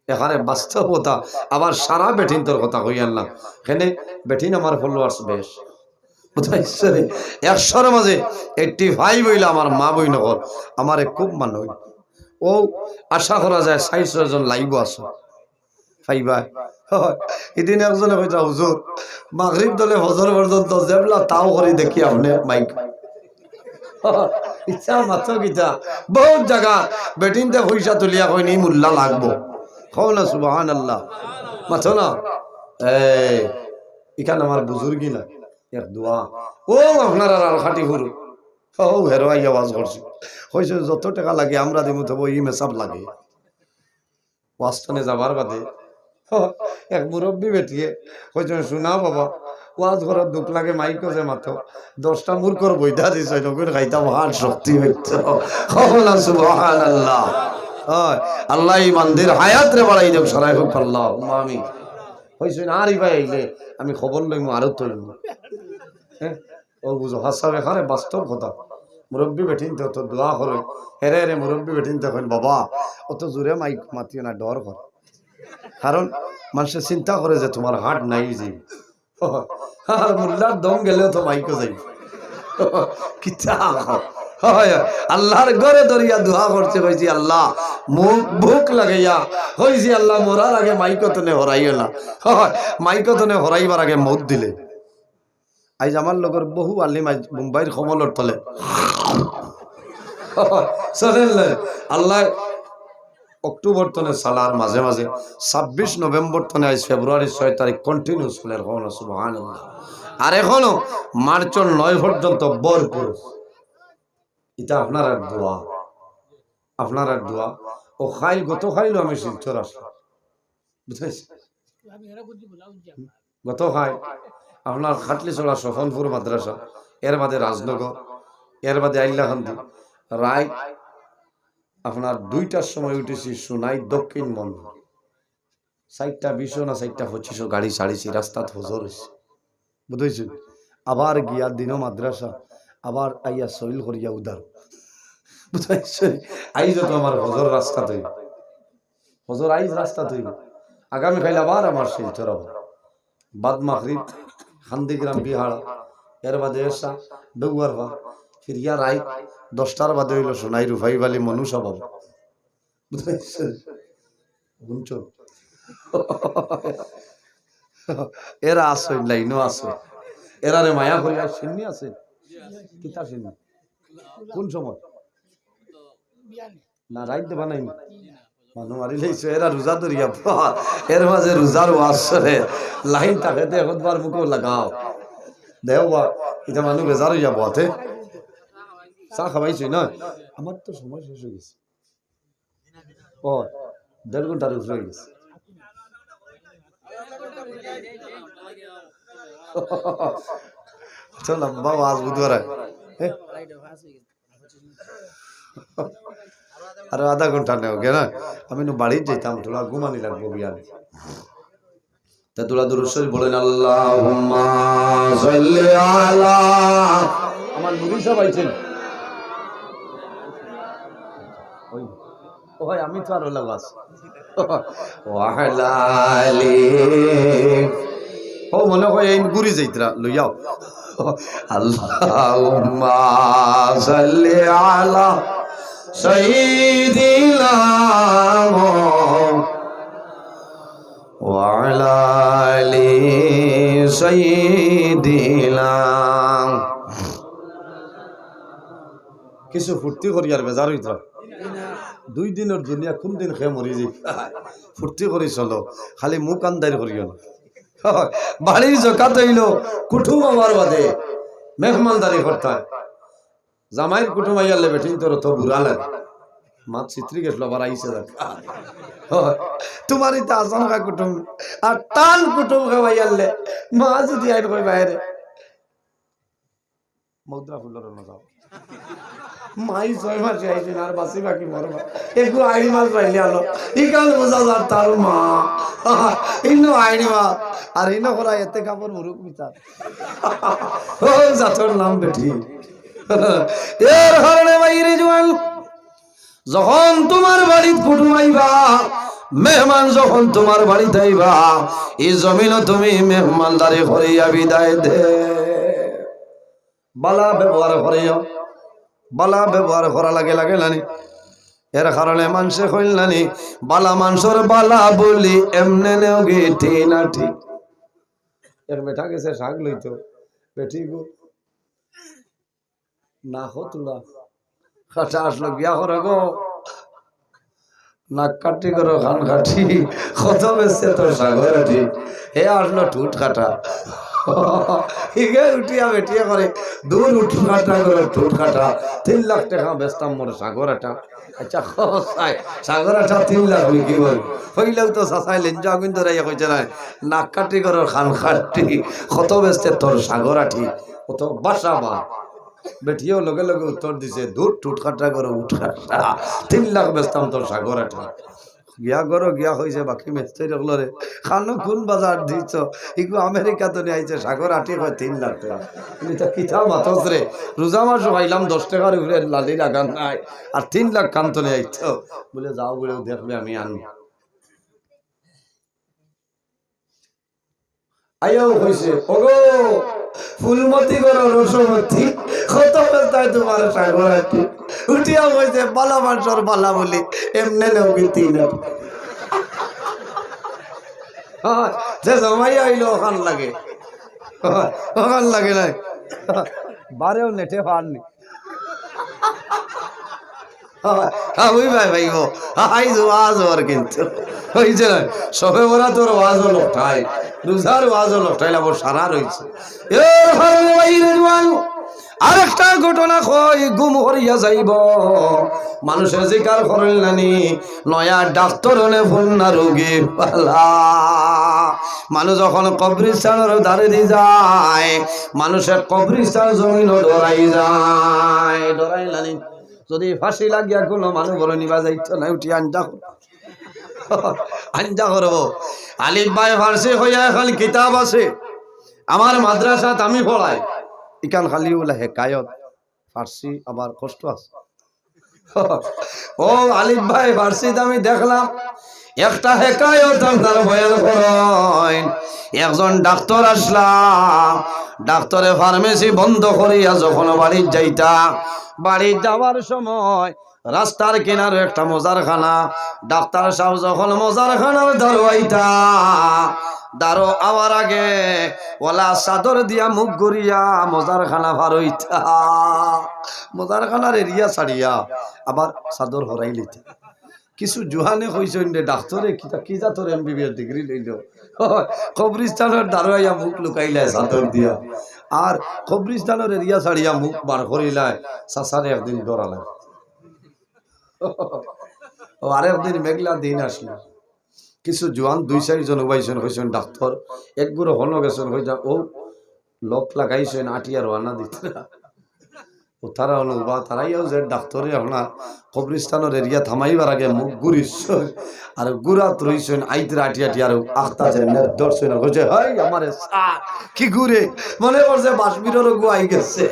A: এখানে বাস্তবতা আবার সারা বেঠিন তোর কথা কই আনলাম এখানে বেঠিন আমার ফলোয়ার্স বেশ 100-র মাঝে 85 হইলে আমার মা বই নগর আমারে খুব মান হই ও আশা করা যায় 60 জন লাইভ আছে ফাইবা এদিন একজনে কইতা হুজুর মাগরিব দলে ফজর পর্যন্ত জেবলা তাও করে দেখি আপনি মাইক ইচ্ছা মাত্র গীতা বহুত জায়গা বেটিনতে পয়সা তুলিয়া কইনি মুল্লা লাগবো কও না সুবহানাল্লাহ মাথো না এখানে আমার বুজুর্গি না এক দোয়া ও আপনারা আলখাটি হুরু ও হেরোয়াই আওয়াজ করছে কইছে যত টাকা লাগে আমরা দিমু তবে ই মেসাব লাগে ওয়াস্তানে যাবার বাদে এক মুরব্বী বেটিয়ে কইছে শোনা বাবা ওয়াজ করার দুঃখ লাগে মাইকো যে মাত্র 10টা মূর্খর বইধা দিছে নকুন খাইতা মহান শক্তি হইতো সুবহানাল্লাহ আল্লাহ ইমানদের হায়াত রে বাড়াই দেব সরাই হোক আল্লাহ আমিন কইছে না আরি ভাই আইলে আমি খবর লইমু আরো তৈব ও বুঝো হাসাবে খারে বাস্তব কথা মুরব্বী বেঠিন তো দোয়া করে হেরে হেরে মুরব্বী বেঠিন তখন বাবা অত জোরে মাইক মাতিও না ডর কর কারণ মানুষে চিন্তা করে যে তোমার হাট নাই যে আর মোল্লার দম গেলেও তো মাইকও যাই কিতা আল্লাহর ঘরে ধরিয়া দোয়া করছে কইছি আল্লাহ মুখ ভুক লাগাইয়া কইছি আল্লাহ মরার আগে মাইকো তনে হরাইও না মাইকো তনে হরাইবার আগে মৌত দিলে আজ আমার লগর বহু আলিম আজ মুম্বাইর কমলর তলে আল্লাহ অক্টোবর তনে সালার মাঝে মাঝে 26 নভেম্বর তনে আজ ফেব্রুয়ারি 6 তারিখ কন্টিনিউ স্কুলের হন সুবহানাল্লাহ আর এখনো মার্চের 9 পর্যন্ত ভরপুর এটা আপনার দোয়া আপনার দোয়া ও খাইল গত খাইলো আমি শিলচর আসলাম বুঝেছি গত খাই আপনার খাটলিছড়া সফনপুর মাদ্রাসা এর বাদে রাজনগর এর বাদে আইলাকান্দি রায় আপনার 2টার সময় উঠেছি সোনাই দক্ষিণ মন্ড 4টা 20 না 4টা 25 গাড়ি ছাড়িছি রাস্তা ফজর হয়েছে বুঝেছি আবার গিয়া দিনও মাদ্রাসা আবার আইয়া সইল করিয়া উদার বুঝেছি আইজ তো আমার ফজর রাস্তা তৈরি ফজর আইজ রাস্তা তৈরি আগামী খাইলে আবার আমার শিলচর বাদ মাগরিব খান্দিগ্রাম বিহার এর বাদে এসা ডুগুয়ার ফিরিয়া রায় 10টার বাদে হইল সোনাই রুফাই বালি মনুষা বাবু বুঝছো এরা আছে লাইনও আছে এরারে মায়া করে আসেননি আছে কিতা আসেননি কোন সময় না রাইতে বানাইনি মানুষ মারি লাইছে এরা রোজা ধরিয়া এর মাঝে রোজার ওয়াসরে লাইন থাকে তে একবার মুখও লাগাও দেও বা এটা মানুষ বেজার হইয়া বতে চা খাবাইছি না আমার তো সময় শেষ হয়ে গেছে ও 1.5 ঘন্টার উপরে হয়ে গেছে তো লম্বা আওয়াজ বুধবার আর আধা ঘন্টা নেও গে না আমি বাড়ি যেতাম তোলা ঘুমানি লাগবো বিয়ানে তা তোলা দুরুদ বলেন আল্লাহুম্মা সাল্লি আলা আমার নবী সাহেব আইছেন ওই ও ভাই আমি তো আর ওলা বাস ওয়াহলালি ও মনে হয় এই গুরি যাইতরা লইয়াও আল্লাহুম্মা সাল্লি আলা সাইয়্যিদিনা ওয়া আলা আলি সাইয়্যিদিনা কিছু ফুর্তি করি আর বেজার হইতরা 2 দিনের দুনিয়া কোন দিন খেয়ে মরি যাই ফুর্তি করি চলো খালি মুখ আন্দার করিও না বাড়ির জকাত হইল কুটুম আমার বাদে মেহমানদারি করতে জামাইয়ের কুটুম আইয়ালে বেঠিন তোর তো বুড়া লাগে মা চিত্রি গেছিল আবার আইসে তোমার ইতে আসানকা কুটুম আর টান কুটুম খাওয়াইয়ালে মা যদি আইন কই বাইরে মুদ্রা ফুলের না যাও মাই 6 মাসে আইছেন আর বাসি বাকি মরবা একটু আইনি মাছ পাইলে আলো ইকাল বোঝা যার তার মা ইনো আইনি মা আর ইনো করা এতে কাপড় মুরুক বিচার ও জাতর নাম বেঠি এর কারণে বাইরে জওয়ান যখন তোমার বাড়ি কুটুম আইবা মেহমান যখন তোমার বাড়িতে আইবা এই জমিনও তুমি মেহমানদারি করিয়া বিদায় দে বালা ব্যবহার করিও বালা ব্যবহার করা লাগে লাগে নানি এর কারণে মানুষে কইল নানি বালা মানুষের বালা বলি এমনে নেও গেটি না ঠিক এর বেটা গেছে শাক লইতো বেটি গো না হতুলা খাটা আসলো বিয়া করে গো নাক কাটি করো খান কাটি কত বেশি তোর সাগর আঠি হে আসলো ঠুট কাটা উঠিয়া বেটিয়া করে দূর উঠ কাটা করে ঠুট কাটা 3 লাখ টাকা বেচতাম মোর সাগর আটা আচ্ছা সাগর আটা 3 লাখ কি বল হইলেও তো সাসাই লেঞ্জা কিন্তু রাইয়া কইছে না নাক কাটি করো খান কাটি কত বেচতে তোর সাগর আঠি কত বাসা বা বেটিও লগে লগে উত্তর দিছে দূর ঠুট কাটা করো উঠ কাটা 3 লাখ বেচতাম তোর সাগর আঠা গিয়া করো গিয়া হয়েছে বাকি মেস্তে রাখলো রে খানো কোন বাজার দিচ্ছ এগুলো আমেরিকা তো নিয়ে আইছে সাগর আটি হয় 3 লাখ টাকা তুমি তো কিতা মাতস রে রোজা মাস পাইলাম 10 টাকার উপরে লালি লাগান নাই আর 3 লাখ কান তো নিয়ে আইছ বলে যাও বলে দেখবে আমি আনবো আইও হয়েছে ওগো ফুলমতি করো রসমতি কত বেস্তায় তোমার সাগর আটি উঠিয়া হয়েছে বালা মানুষের বালা বলি এমনে নেও কিন্তু যে জমাই আইলো ওখান লাগে ওখান লাগে নাই বারেও নেটে পারনি ওই ভাই ভাই গো আই ওয়াজ ওর কিন্তু হয়েছে না সবে ওরা তোর ওয়াজও লোকটাই রোজার ওয়াজও লোকটাই আবার সারা রয়েছে আরেকটা ঘটনা কই গুম হরিয়া যাইব মানুষের জিকার করেন নানি নয়া ডাক্তার হলে ভুল না রোগী পালা মানুষ যখন কবরিস্তানের ধারে দিয়ে যায় মানুষের কবরিস্তান জমিন ডরাই যায় ডরাই নানি যদি ফাঁসি লাগিয়া কোনো মানুষ বলে নিবা যাইতো না উঠি আঞ্জা করবো আলিফ বাই ফার্সি হইয়া এখন কিতাব আছে আমার মাদ্রাসাত আমি পড়াই ইকান খালি ওলা হেকায়ত ফার্সি আবার কষ্ট আছে ও আলিফ ভাই ফার্সিতে আমি দেখলাম একটা হেকায়ত আপনার বয়ান করেন একজন ডাক্তার আসলাম ডাক্তারে ফার্মেসি বন্ধ করিয়া যখন বাড়ি যাইতা বাড়ি যাওয়ার সময় রাস্তার কিনারে একটা মজারখানা। ডাক্তার সাহেব যখন মজারখানার দারোয়াইটা দারো আওয়ার আগে ওলা চাদর দিয়া মুখ গড়িয়া মজারখানা ভার হইতা, মজারখানার এরিয়া ছাড়িয়া আবার চাদর হরাই লইতা। কিছু জুহানে কইছেন রে ডাক্তারে কি জাতর এমবিবিএস ডিগ্রি লইল, কবরিস্তানের দারোয়াইয়া মুখ লুকাইলায় চাদর দিয়া, আর কবরিস্তানের এরিয়া ছাড়িয়া মুখ বার করিলায়। চাচারে একদিন ডরালাম। আরেকদিন মেঘলা দিন আসলো, কিছু জোয়ান 2-4 জন উবাইছেন হয়েছেন ডাক্তার, একগুলো হল গেছেন হয়ে যা ও লোক লাগাইছেন আটিয়া রানা দিতে ও তারা হলো বা তারাইও যে ডাক্তারে আপনার কবরিস্তানের এরিয়া থামাইবার আগে মুখ ঘুরিস আর গুড়াত রইছেন আইতে আটিয়া টিয়ার আখতা যে দর্শন হয়েছে হাই আমারে কি ঘুরে মনে করছে বাসবিরেরও গুয়াই গেছে,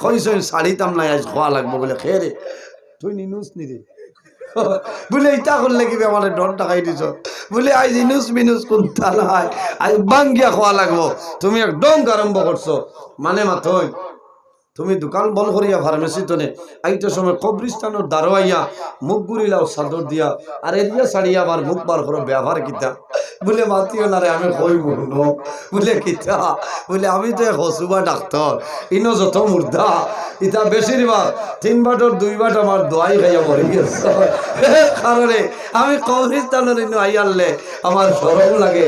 A: কইছেন শাড়িতাম নাই আজ খোয়া লাগবো বলে খেয়ে রে তুই নিনুস নি রে বলে ইটা করলে কি আমার ডর টাকাই দিছ বলে আজ ইনুস মিনুস কোনটা নাই আজ বাঙ্গিয়া খোয়া লাগবো, তুমি একদম আরম্ভ করছো মানে মাথই তুমি দোকান বন্ধ করিয়া ফার্মেসি তনে আইতে সময় কবরিস্তানের দারোয়াইয়া মুখ গুড়িলাও চাদর দিয়া আর এরিয়া ছাড়িয়া আমার মুখ বার করো ব্যবহার কিতা বলে মাতিও না রে আমি কই মুহন বলে কিতা বলে আমি তো হসুবা ডাক্তার ইনো যত মুর্দা ইটা বেশিরভাগ 3 বাটর 2 বাট আমার দোয়াই খাইয়া মরে গেছে, কারণে আমি কবরিস্তানের ইনো আইয়ারলে আমার শরম লাগে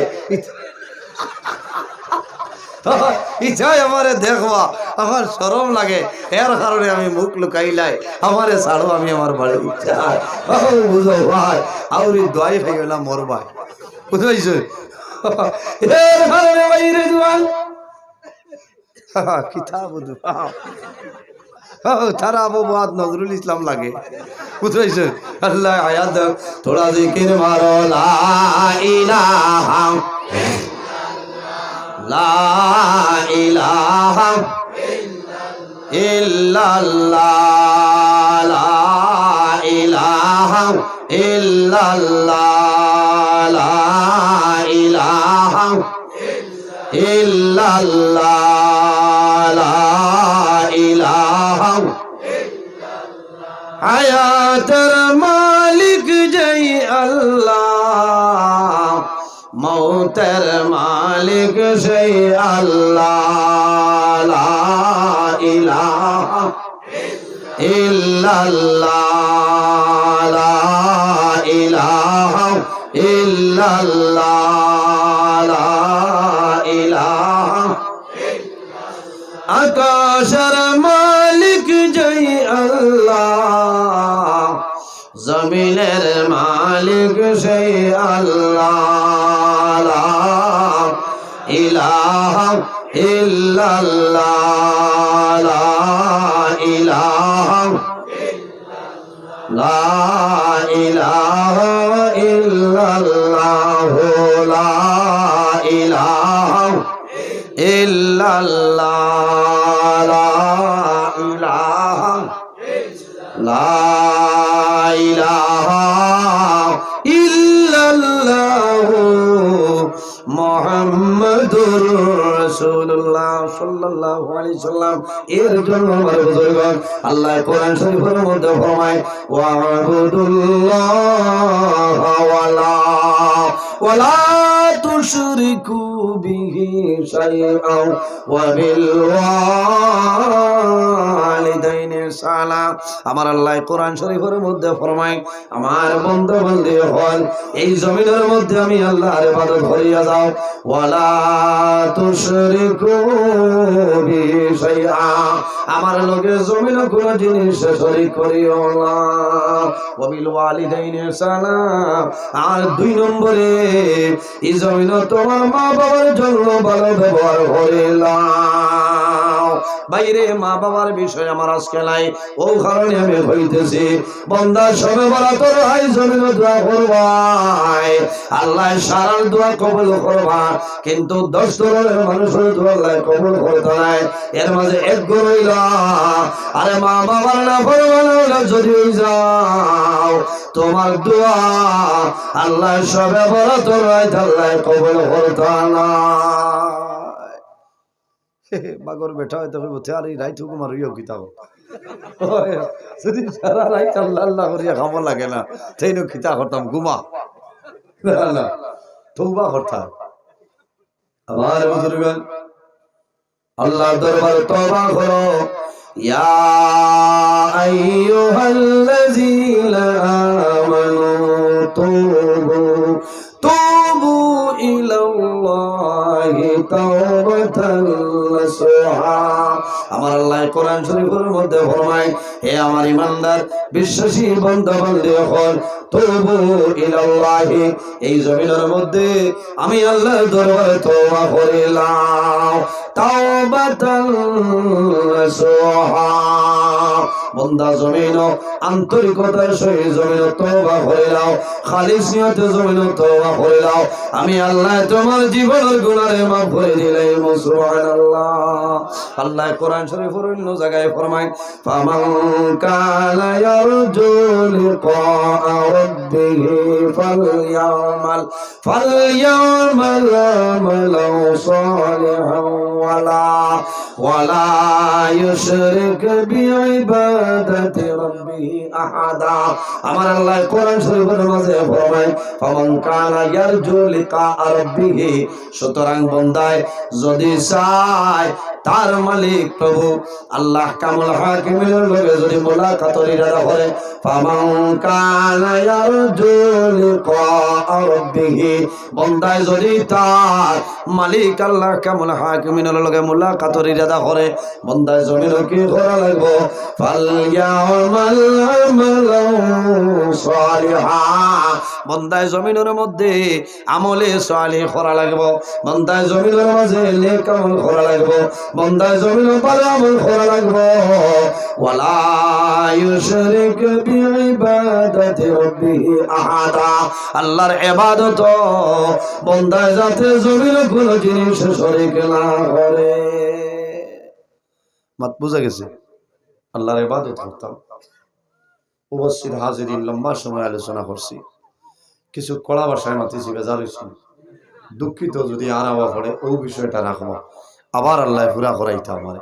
A: ইচ্ছাই আমারে দেখবা আমার শরম লাগে, এর কারণে আমি মুখ লুকাইলাই আমারে ছাড়ো আমি আমার বাড়ি যাই বুঝো ভাই আউরি দোয়াই খাই গেলাম মোর ভাই বুঝাইছে এর কারণে বাইরে জোয়ান কিতাব তারা আবু বাদ নজরুল ইসলাম লাগে বুঝাইছে আল্লাহ আয়াত থোড়া জিকির মারো লা ইলাহা লা ইলাহা ইল্লাল্লাহ লা ইলাহা ইল্লাল্লাহ লা ইলাহা ইল্লাল্লাহ লা ইলাহা হায়াতের মালিক জয় আল্লাহ, মৌতের মালিক সেই আল্লাহ লা ইলাহা ইল্লাল্লাহ লা ইলাহা ইল্লাল্লাহ লা ইলাহা আকাশের মালিক জয় আল্লাহ, জমিনের মালিক সেই আল্লাহ লা ইলাহা ইল্লাল্লাহ লা ইলাহা লা ইলাহা ইল্লাল্লাহ লা ইলাহা ইল্লাল্লাহ লা ইলাহা লা ইলাহা ইল্লাল্লাহ মুহাম্মাদুর রাসূলুল্লাহ সাল্লাল্লাহু আলাইহি সাল্লাম। এর জন্য আমার বুজুর্গগণ আল্লাহ কোরআন শরীফের মধ্যে ফরমায় ওয়া'বুদুল্লাহ ওয়ালা তুশরিকু বিহি শাইআন ওয়া বিল ওয়ালিদাইনি সালাম। আমার আল্লাহ কোরআন শরীফের মধ্যে ফরমায় আমার বন্ধু বান্ধব হল এই জমিনের মধ্যে আমি আল্লাহর ইবাদত করিয়া যাও, ওয়ালা তুশরিকু বিহি শাইআন আমার লগে জমিনে কোন জিনিস শরীক করিও না, ওয়া বিল ওয়ালিদাইনি সালাম আর 2 নম্বরে এই জমিনে তোমার মা বাবার জন্য ভালো ব্যবহার করিলাম। বাইরে মা বাবার বিষয় আমার আজকে নাই, ও কারণে আমি হইতেছি বান্দা সবে বলা তোর আই জমিন দোয়া করবাই আল্লাহ সারার দোয়া কবুল করবা, কিন্তু 10 ধরনের মানুষের দোয়া আল্লাহ কবুল করতে নাই। এর মাঝে এক গরইল আরে মা বাবার না ফরমানা যদি যাও তোমার দোয়া আল্লাহ সবে বলা তোর আই আল্লাহ কবুল করতে না। বাগর বেটা হয়তো আর এই রাইট হুকুম আর ইয়ে কিতাব যদি সারা রাত আল্লাহ আল্লাহ করিয়া খাবো লাগে না তাই না খিতা করতাম ঘুমা না না তৌবা করতাম আমার বুজুর্গান আল্লাহর দরবারে তওবা করো ইয়া আইয়ুহাল্লাযীনা আমানু তুবু ইলাল্লাহি তাওবাতান নাসুহা। আমার আল্লাহ কোরআন শরীফের মধ্যে ফরমায়, হে আমার ঈমানদার বিশ্বাসী বান্দা বান্দী হল তুবু ইলাল্লাহি, এই জমিনের মধ্যে আমি আল্লাহর দরবারে তওবা করিলাম তাওবাতান নাসুহা। বান্দা জমিন আন্তরিকতার সহিত জমিন তওবা করিলাও, খালিস নিয়তে জমিন তওবা করিলাও, আমি আল্লাহ তোমার জীবনের গুনাহ মাফ করে দিলাম। সুবহানাল্লাহ। আল্লাহ কোরআন শরীফের অন্য জায়গায় ফরমায়, ফামান কানা ইয়ারজু লিকা রাব্বিহি ফালইয়ামাল আমালান সালিহান ওয়ালা ইউশরিক বিইবাদাতি রাব্বিহি আহাদা। আমার আল্লাহ কোরআন শরীফের মাঝে ফরমায়, ফামান কানা ইয়ারজু লিকা রাব্বিহি, সুতরাং বান্দায় যদি চায় তার মালিক প্রভু আল্লাহ কামুল হাকিমের লগে যদি মুলাকাতের ইরাদা করে, ফামান কানা ইয়ারজু লিকা রাব্বিহি, বান্দায় যদি তার মালিক আল্লাহ কামুল হাকিমের লগে মুলাকাতের ইরাদা করে, বান্দায় জমিন কি করা লাগবে, ফালইয়ামাল আমালান সালিহা, বান্দায় জমিনের মধ্যে আমলে সালিহ করা লাগবে, বান্দায় জমিনের মাঝে নেক আমল করা লাগবে, বান্দায় জমিনের ভালো আমল করা লাগবে, ওয়ালা ইউশরিক বিইবাদাতি রাব্বিহি আহাদা, আল্লাহর ইবাদত বান্দায় যাতে জমিনে কোনো জিনিস শরীক না করে। মাত বুঝা গেছে? আল্লাহর ইবাদত করতাম। উপস্থিত হাজিরিন, লম্বা সময় আলোচনা করছি, কিছু কড়া ভাষায় মাতিছি, বেজার হয়েছি, দুঃখিত যদি আর আওয়া পড়ে ওই বিষয়টা রাখবো, আবার আল্লাহ পুরা করাইতে আমার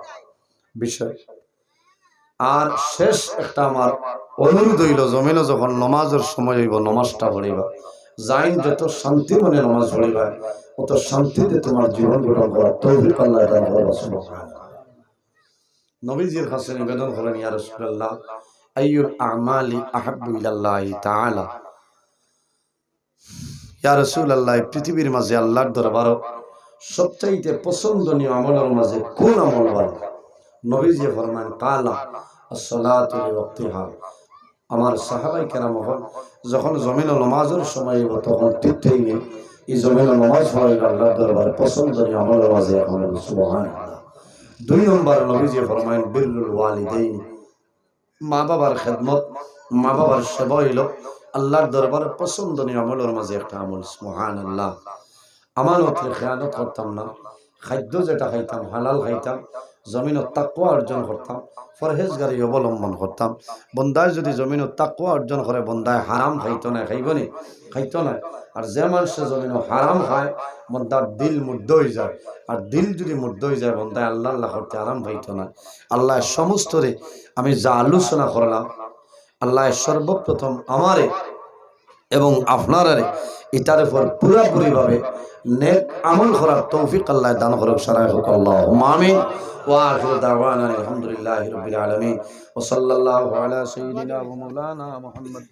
A: বিষয়। আর শেষ একটা আমার অনুরোধ হইল, জমিনে যখন নমাজের সময় হইব নমাজটা পড়িবা, যাইন যত শান্তি মনে নমাজ পড়িবা অত শান্তিতে তোমার জীবন গঠন করার তৌফিক আল্লাহ দান করুন। সুবহানাল্লাহ। নবীজির কাছে নিবেদন করেন, ইয়া রাসূলুল্লাহ আইয়ুল আমালি আহাব্বু ইলাল্লাহি তাআলা, ইয়া রাসূলুল্লাহ পৃথিবীর মাঝে আল্লাহর দরবারে সবচাইতে পছন্দনীয় আমলের মাঝে কোন আমল ভালো? নবীজি ফরমান, কালা আসসালাতু লিওয়াক্তিহা। আমার সাহাবায়ে কেরাম যখন জমিন নামাজের সময় হইব তখন ঠিকই এই জমিন নামাজ পড়ে আল্লাহর দরবারে পছন্দনীয় আমলের মাঝে এখন। সুবহানাল্লাহ। 2 নম্বর নবীজি ফরমান, বিররুল ওয়ালিদাইন, মা বাবার খেদমত, মা বাবার সেবা হইল আল্লাহর দরবারে পছন্দনীয় আমলের মাঝে একটা আমল। সুবহানাল্লাহ। আমানতের খেয়ানত করতাম না, খাদ্য যেটা খাইতাম হালাল খাইতাম, জমিনত তাকওয়া অর্জন করতাম, পরহেজগারি অবলম্বন করতাম। বন্দায় যদি জমিনত তাকওয়া অর্জন করে, বন্দায় হারাম খাইতো না, খাইবনি খাইতো না। আর যে মানুষে জমিন হারাম খায়, বন্দার দিল মুগ্ধ হয়ে যায়, আর দিল যদি মুগ্ধ হয়ে যায়, বন্দায় আল্লাহ আল্লাহ করতে আরাম পাইতো না। আল্লাহ সমস্তরে আমি যা আলোচনা করলাম, আল্লাহ সর্বপ্রথম আমারে এবং আপনারারে এটার উপর পুরাপুরি ভাবে নেক আমল করার তৌফিক আল্লাহ দান করুক। সারাই হোক আল্লাহুম্মা আমিন। ওয়া আখিরু দাওয়ানা আলহামদুলিল্লাহি রাব্বিল আলামিন ওয়া সাল্লাল্লাহু আলা সাইয়্যিদিনা ওয়া মাওলানা মুহাম্মদ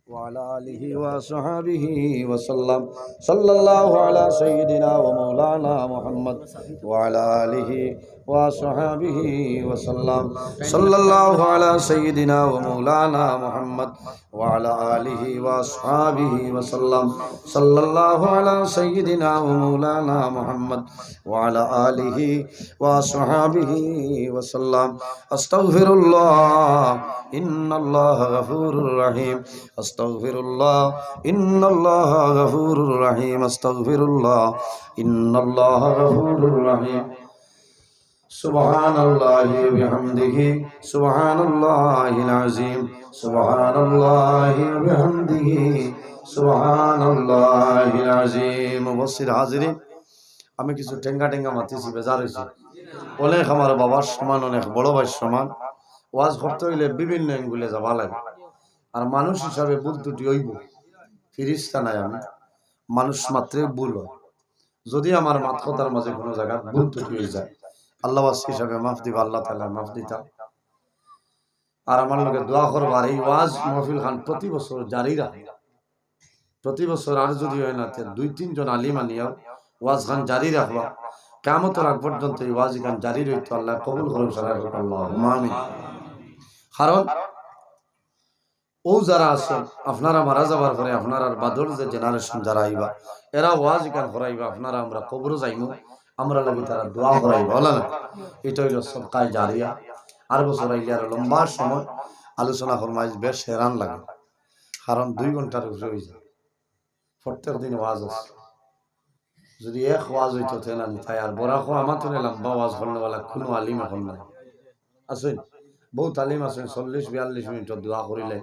A: ওয়া আলা আলিহি ওয়া সাহবিহি ওয়া সাল্লাম। সাল্লাল্লাহু আলা সাইয়্যিদিনা ওয়া মাওলানা মুহাম্মদ ওয়া আলা আলিহি ওয়া সাহবিহি ওয়া সাল্লাম। সাল্লাল্লাহু আলা সাইয়্যিদিনা ওয়া মাওলানা মুহাম্মদ ওয়া আলা আলিহি ওয়া সাহবিহি ওয়া সাল্লাম। সাল্লাল্লাহু আলা সাইয়্যিদিনা ওয়া মাওলানা মুহাম্মদ ওয়া আলা আলিহি ওয়া সাহবিহি ওয়া সাল্লাম। আস্তাগফিরুল্লাহ ইন্নাল্লাহা গফুরুর রহিম। আস্তাগফিরুল্লাহ ইন্নাল্লাহা গফুরুর রহিম। আস্তাগফিরুল্লাহ ইন্নাল্লাহা গফুরুর রহিম। সুবহানাল্লাহি ওয়া বিহামদিহি সুবহানাল্লাহিল আযীম। সুবহানাল্লাহি ওয়া বিহামদিহি সুবহানাল্লাহিল আযীম। উপস্থিত হাজিরিন, আমি কিছু টেঙ্গা টেঙ্গা মাতিছি, বেজার হয়েছি। অনেক আমার বাবার সমান, অনেক বড় ভাইয়ের সমান, ওয়াজ করতে হইলে বিভিন্ন অ্যাঙ্গুলে যাওয়া লাগে। আর মানুষ হিসাবে ভুল ত্রুটি হইব, ফিরিস্তা নাই আমি, মানুষ মাত্রই ভুল হয়। যদি আমার মাত কথার মাঝে কোনো জায়গায় ভুল ত্রুটি হয়ে যায়, আল্লাহ হিসাবে মাফ দিবা, আল্লাহ তাআলা মাফ দিতা। আর আমার লোকে দোয়া করবার এই ওয়াজ মাহফিল খান প্রতি বছর জারি রাখে, প্রতি বছর আর যদি হয় না 2-3 জন আলিম আনিয়া ওয়াজ খান জারি রাখবা, কিয়ামতের আগ পর্যন্ত এই ওয়াজ গান জারি রইতো। আল্লাহ কবুল করুন, আল্লাহুম্মা আমিন। কারণ ও যারা আছেন আপনারা মারা যাবার পরে আপনার আর বাদর যে জেনারেশন যারা আইবা এরা ওয়াজ গান করাইবা, আপনারা আমরা কবর যাইমু, আমরা লাগি তারা দোয়া করাইবা, বলে না? এটা হইল সদকায়ে জারিয়া। আর বছর আইলে আর লম্বা সময় আলোচনা ফরমাইশ বেশ হেরান লাগে, কারণ 2 ঘন্টার উপরে হয়ে যায়। প্রত্যেক দিন ওয়াজ আছে, যদি এক ওয়াজ হইতো তেনা তাই আর বড় আমার তো লম্বা ওয়াজ করনেওয়ালা কোনো আলিম এখন নাই। আছেন বহুত আলিম আছেন, 40-42 মিনিট দোয়া করিলে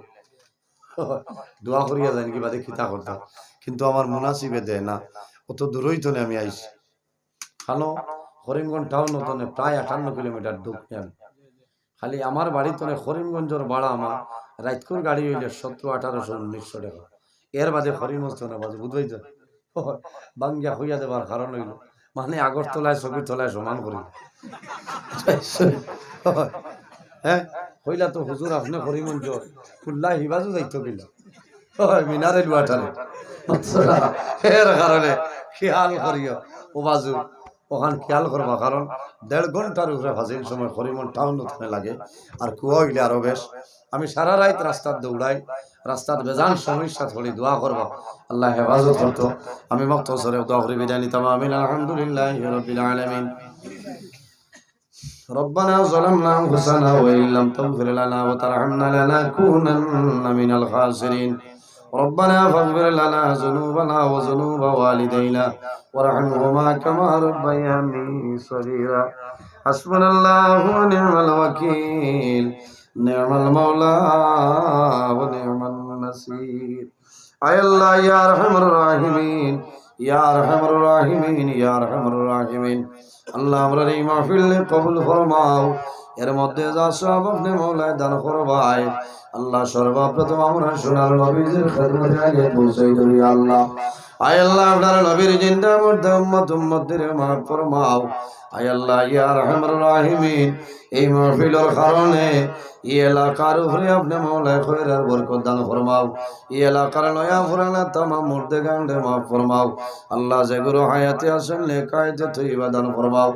A: দোয়া করিয়া যান কি বাদে খিতা করতাম, কিন্তু আমার মুনাসিবে দেয় না। অত দূরই তো আমি আইছি, খানো করিমগঞ্জ টাউন তো প্রায় 58 কিলোমিটার দূর। খালি আমার বাড়ি তো করিমগঞ্জের ভাড়া আমার রাইতকুর গাড়ি হইলে 1700-1800-1900 টাকা। এর বাদে করিমগঞ্জ তো না বাজে, বুঝবাই তো বাঙ্গিয়া হইয়া দেবার কারণ হইল মানে আগরতলায় ছবির তলায় সমান করি। হ্যাঁ হইলা তো হুজুর আপনি করিমগঞ্জ খুল্লা হিবাজও যাইতো কিনা মিনারে লুয়াটারে, এর কারণে খেয়াল করিও ও বাজু ওখান খেয়াল করবা, কারণ 1.5 ঘন্টার উপরে ফাজিল সময় করিমগঞ্জ টাউন লাগে। আর কুয়া হইলে আরো বেশ। আমি সারা রাত রাস্তার দৌড়াই, রাস্তার বেজান সমস্যা থলি দোয়া করবা, আল্লাহ হেফাজত করতো। আমি মুক্তসরে দোয়া করে বিদায় নিতাম। আমিন। আলহামদুলিল্লাহি রাব্বিল আলামিন। ربنا ظلمنا أنفسنا وإن لم تغفر لنا وترحمنا لنكونن من الخاسرين. ربنا فاغفر لنا ذنوبنا وذنوب والدينا وارحمهما كما ربياني صغيرا. حسبنا الله ونعم الوكيل، نعم المولى ونعم النصير. أي الله يا أرحم الراحمين، يا أرحم الراحمين، يا أرحم الراحمين। আল্লাহ আমরা এই মাহফিল কবুল ফরমাও, এর মধ্যে যা সওয়াব আপনি মওলায় দান করবাই। আল্লাহ সর্বপ্রথম আমরা সোনার নবীর খেদমতে আগে পৌঁছাই দেই। আল্লাহ আয় আল্লাহ আপনার নবীর জিন্দা মধ্যে উম্মতদের মাফ ফরমাও। আয় আল্লাহ ইয়া আরহামুর রাহিমিন, এই মাহফিলের কারণে এই এলাকার উপরে আপনি মওলায় খয়রার বরকত দান ফরমাও। এই এলাকার নয়া পুরানা তামাম মুর্দে গান্ডে মাফ ফরমাও। আল্লাহ যেগুলো হায়াতে আছেন নেকায়েতে তৈবা দান ফরমাও।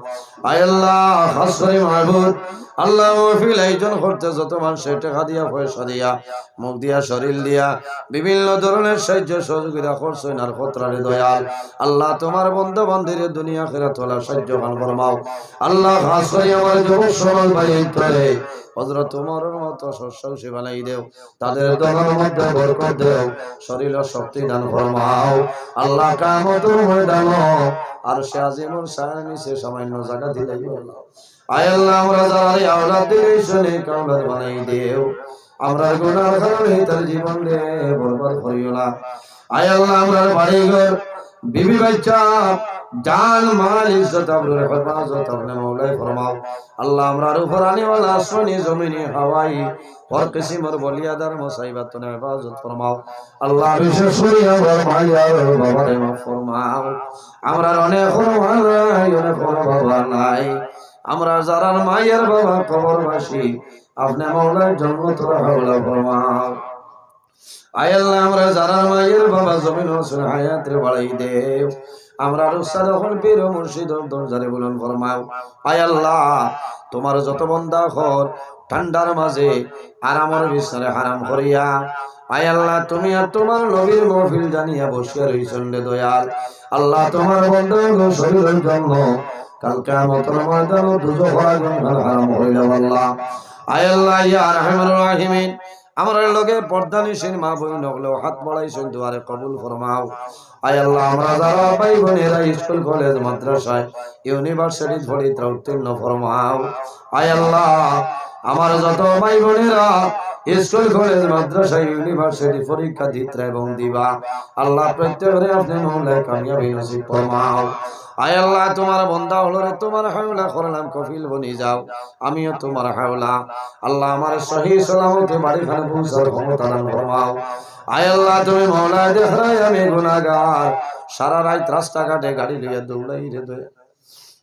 A: আয় আল্লাহ খাস করে মাহবুব আল্লাহ মাহফিল আয়োজন করতে যত মানুষ টাকা দিয়া পয়সা দিয়া মুখ দিয়া শরীর দিয়া বিভিন্ন ধরনের সাহায্য সহযোগিতা করছেন আর খতরারে দয়াল আল্লাহ তোমার বন্ধু বান্ধবীর দুনিয়া আখিরাত ওয়ালা সাহায্য দান ফরমাও। আল্লাহ খাস করে আমার যুবক সমাজ ভাই করে হযরত ওমরের মতো শস্য বানাই দেও, তাদের দলের মধ্যে বরকত দেও, শরীর ও শক্তি দান ফরমাও। আল্লাহ কিয়ামতের ময়দানে আরশে আজিমের সামনে নিচে সামান্য জায়গা দিলেই হলো। আয় আল্লাহ আমরা যারা এই আওলাদ দিলে শুনে কাওলাদ বানাই দেও, আমরা গুনার কারণে তার জীবন রে বরবাদ করিও না। আয় আল্লাহ আমরা বাড়ি ঘর বিবি বাচ্চা জান মাল ইজ্জত আবরুর হেফাজত আপনি মওলায় ফরমাও। আল্লাহ আমরার উপর আনে ওয়ালা আসমানি জমিনে হাওয়াই হর কিসিমের বলিয়াদার মুসাইবাত তুমি হেফাজত ফরমাও। আল্লাহ বিশেষ করে আমার মায়ের বাবারে মাফ ফরমাও। আমরার অনেক নাই, অনেক বাবা নাই, আমরা যারা মায়ের বাবা কবরবাসী আপনি মওলায় জান্নাতুল হাওলা ফরমাও। আয় আল্লাহ আমরা যারা মায়ের বাবা জমিন হোসেন হায়াতে বাড়াই দেও, আমরা রুসাদ হল পীর মুর্শিদ দরজারে বুলন্দ ফরমাও। আয় আল্লাহ তোমার যত বান্দা ঘর ঠান্ডার মাঝে আরামের বিছানায় হারাম করিয়া আয় আল্লাহ তুমি আর তোমার নবীর মাহফিল জানিয়া বসিয়া রইছেন রে দয়াল আল্লাহ তোমার বান্দার শরীরের জন্য কাল কিয়ামতের ময়দানে দুজখের আগুন হারাম হইল। আল্লাহ আয় আল্লাহ ইয়া আরহামুর রাহিমিন আমার লগে পর্দা নিশিন মা বই নগলেও হাত বাড়াইছেন দুয়ারে কবুল ফরমাও। আয় আল্লাহ আমরা যারা ভাই বোনেরা স্কুল কলেজ মাদ্রাসায় ইউনিভার্সিটি পড়ি তা উত্তীর্ণ ফরমাও। আয় আল্লাহ আমার যত ভাই বোনেরা স্কুল কলেজ মাদ্রাসা ইউনিভার্সিটি পরীক্ষা দিতে এবং দিবা আল্লাহ প্রত্যেকরে আপনি মৌলায় কামিয়াবি নসিব ফরমাও আয় আল্লাহ তোমার বান্দা হলো রে তোমার হাওলা করলাম কফিল বনি যাও আমিও তোমার হাওলা আল্লাহ আমার সহি সালামতে বাড়িখানে পৌঁছার ক্ষমতা দান ফরমাও আয় আল্লাহ তুমি মৌলা দেখাই আমি গুনাহগার সারা রাত রাস্তাঘাটে গাড়ি লিয়ে দৌড়াই রে দয়া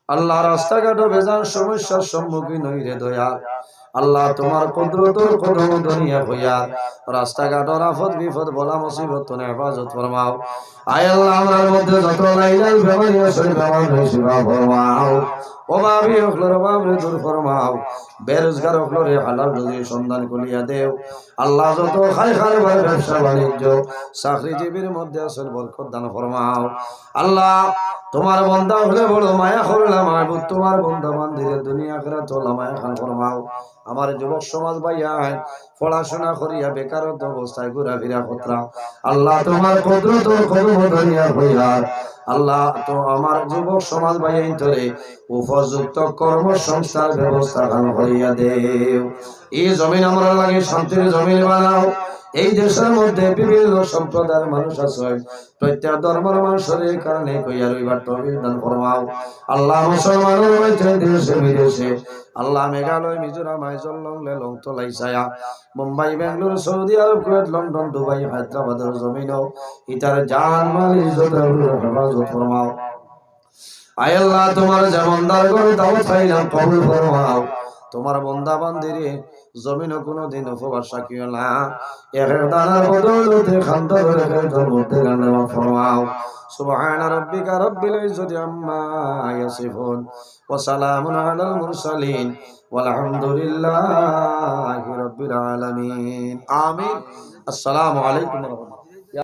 A: আল্লাহ রাস্তাঘাটে বেজান সমস্যার সম্মুখীন হই রে দয়া আল্লাহ তোমার কুদরতর কদম দুনিয়া হইয়া রাস্তাঘাটের আফত বিপদ বলা মুসিবত তুমি হেফাজত ফরমাও আয় আল্লাহ আমার মধ্যে যত লাইলাল বেমারি আছে বেমারি শিফা ফরমাও অভাবী হকলর অভাবে দূর ফরমাও বেরোজগার হকলরে হালাল রুজির সন্ধান করিয়া দেও আল্লাহ যত খাই খারবার ব্যবসা বাণিজ্য চাকরিজীবীর মধ্যে আসল বরকত দান ফরমাও আল্লাহ তোমার বান্দা হলে বড় মায়া করলাম মাহবুব তোমার বান্দা বান্দিরে দুনিয়া আখিরাত ওলা মায়া খান ফরমাও আমার যুবক সমাজ ভাইয়ায় পড়াশোনা করিয়া বেকারত্ব অবস্থায় ঘোরাফেরা কতরা আল্লাহ তোমার কুদরত ও কদম দুনিয়া হইয়া আল্লাহ তো আমার যুবক সমাজ ভাইয়াই ধরে উপযুক্ত কর্মসংস্থান ব্যবস্থা দান করিয়া দেও এই জমিন আমরা লাগে শান্তির জমিন বানাও এই দেশের মধ্যে বিভিন্ন সম্প্রদায়ের মানুষ আছে প্রত্যেক ধর্মের মানুষের এই কারণে কইয়া রইবার তৌফিক দান ফরমাও আল্লাহ মুসলমানের রয়েছে দেশে বিদেশে আল্লাহ মেঘালয় মিজোরাম আইজল লং তোলাই ছায়া Mumbai Bengaluru Saudi Arab Kuwait London Dubai হায়দ্রাবাদের জমিনও ইতার জান মাল ইজ্জত হেফাজত ফরমাও আয় আল্লাহ তোমার জামানদার করে দাওয়াত খাইলাম কবুল ফরমাও তোমার বান্দা বান্দিরে জমিন কোনদিন উপবাস রাখিও না এক দানার বদৌলতে খান্তর রেখে মধ্যে গান্ডা ফরমাও সুবহান রাব্বিকা রাব্বিল ইজ্জতি আম্মা ইয়াসিফুন ওয়া সালামুন আলাল মুরসালিন ওয়ালহামদুলিল্লাহি রাব্বিল আলামিন আমিন আসসালামু আলাইকুম ওয়া রাহমাতুল্লাহ।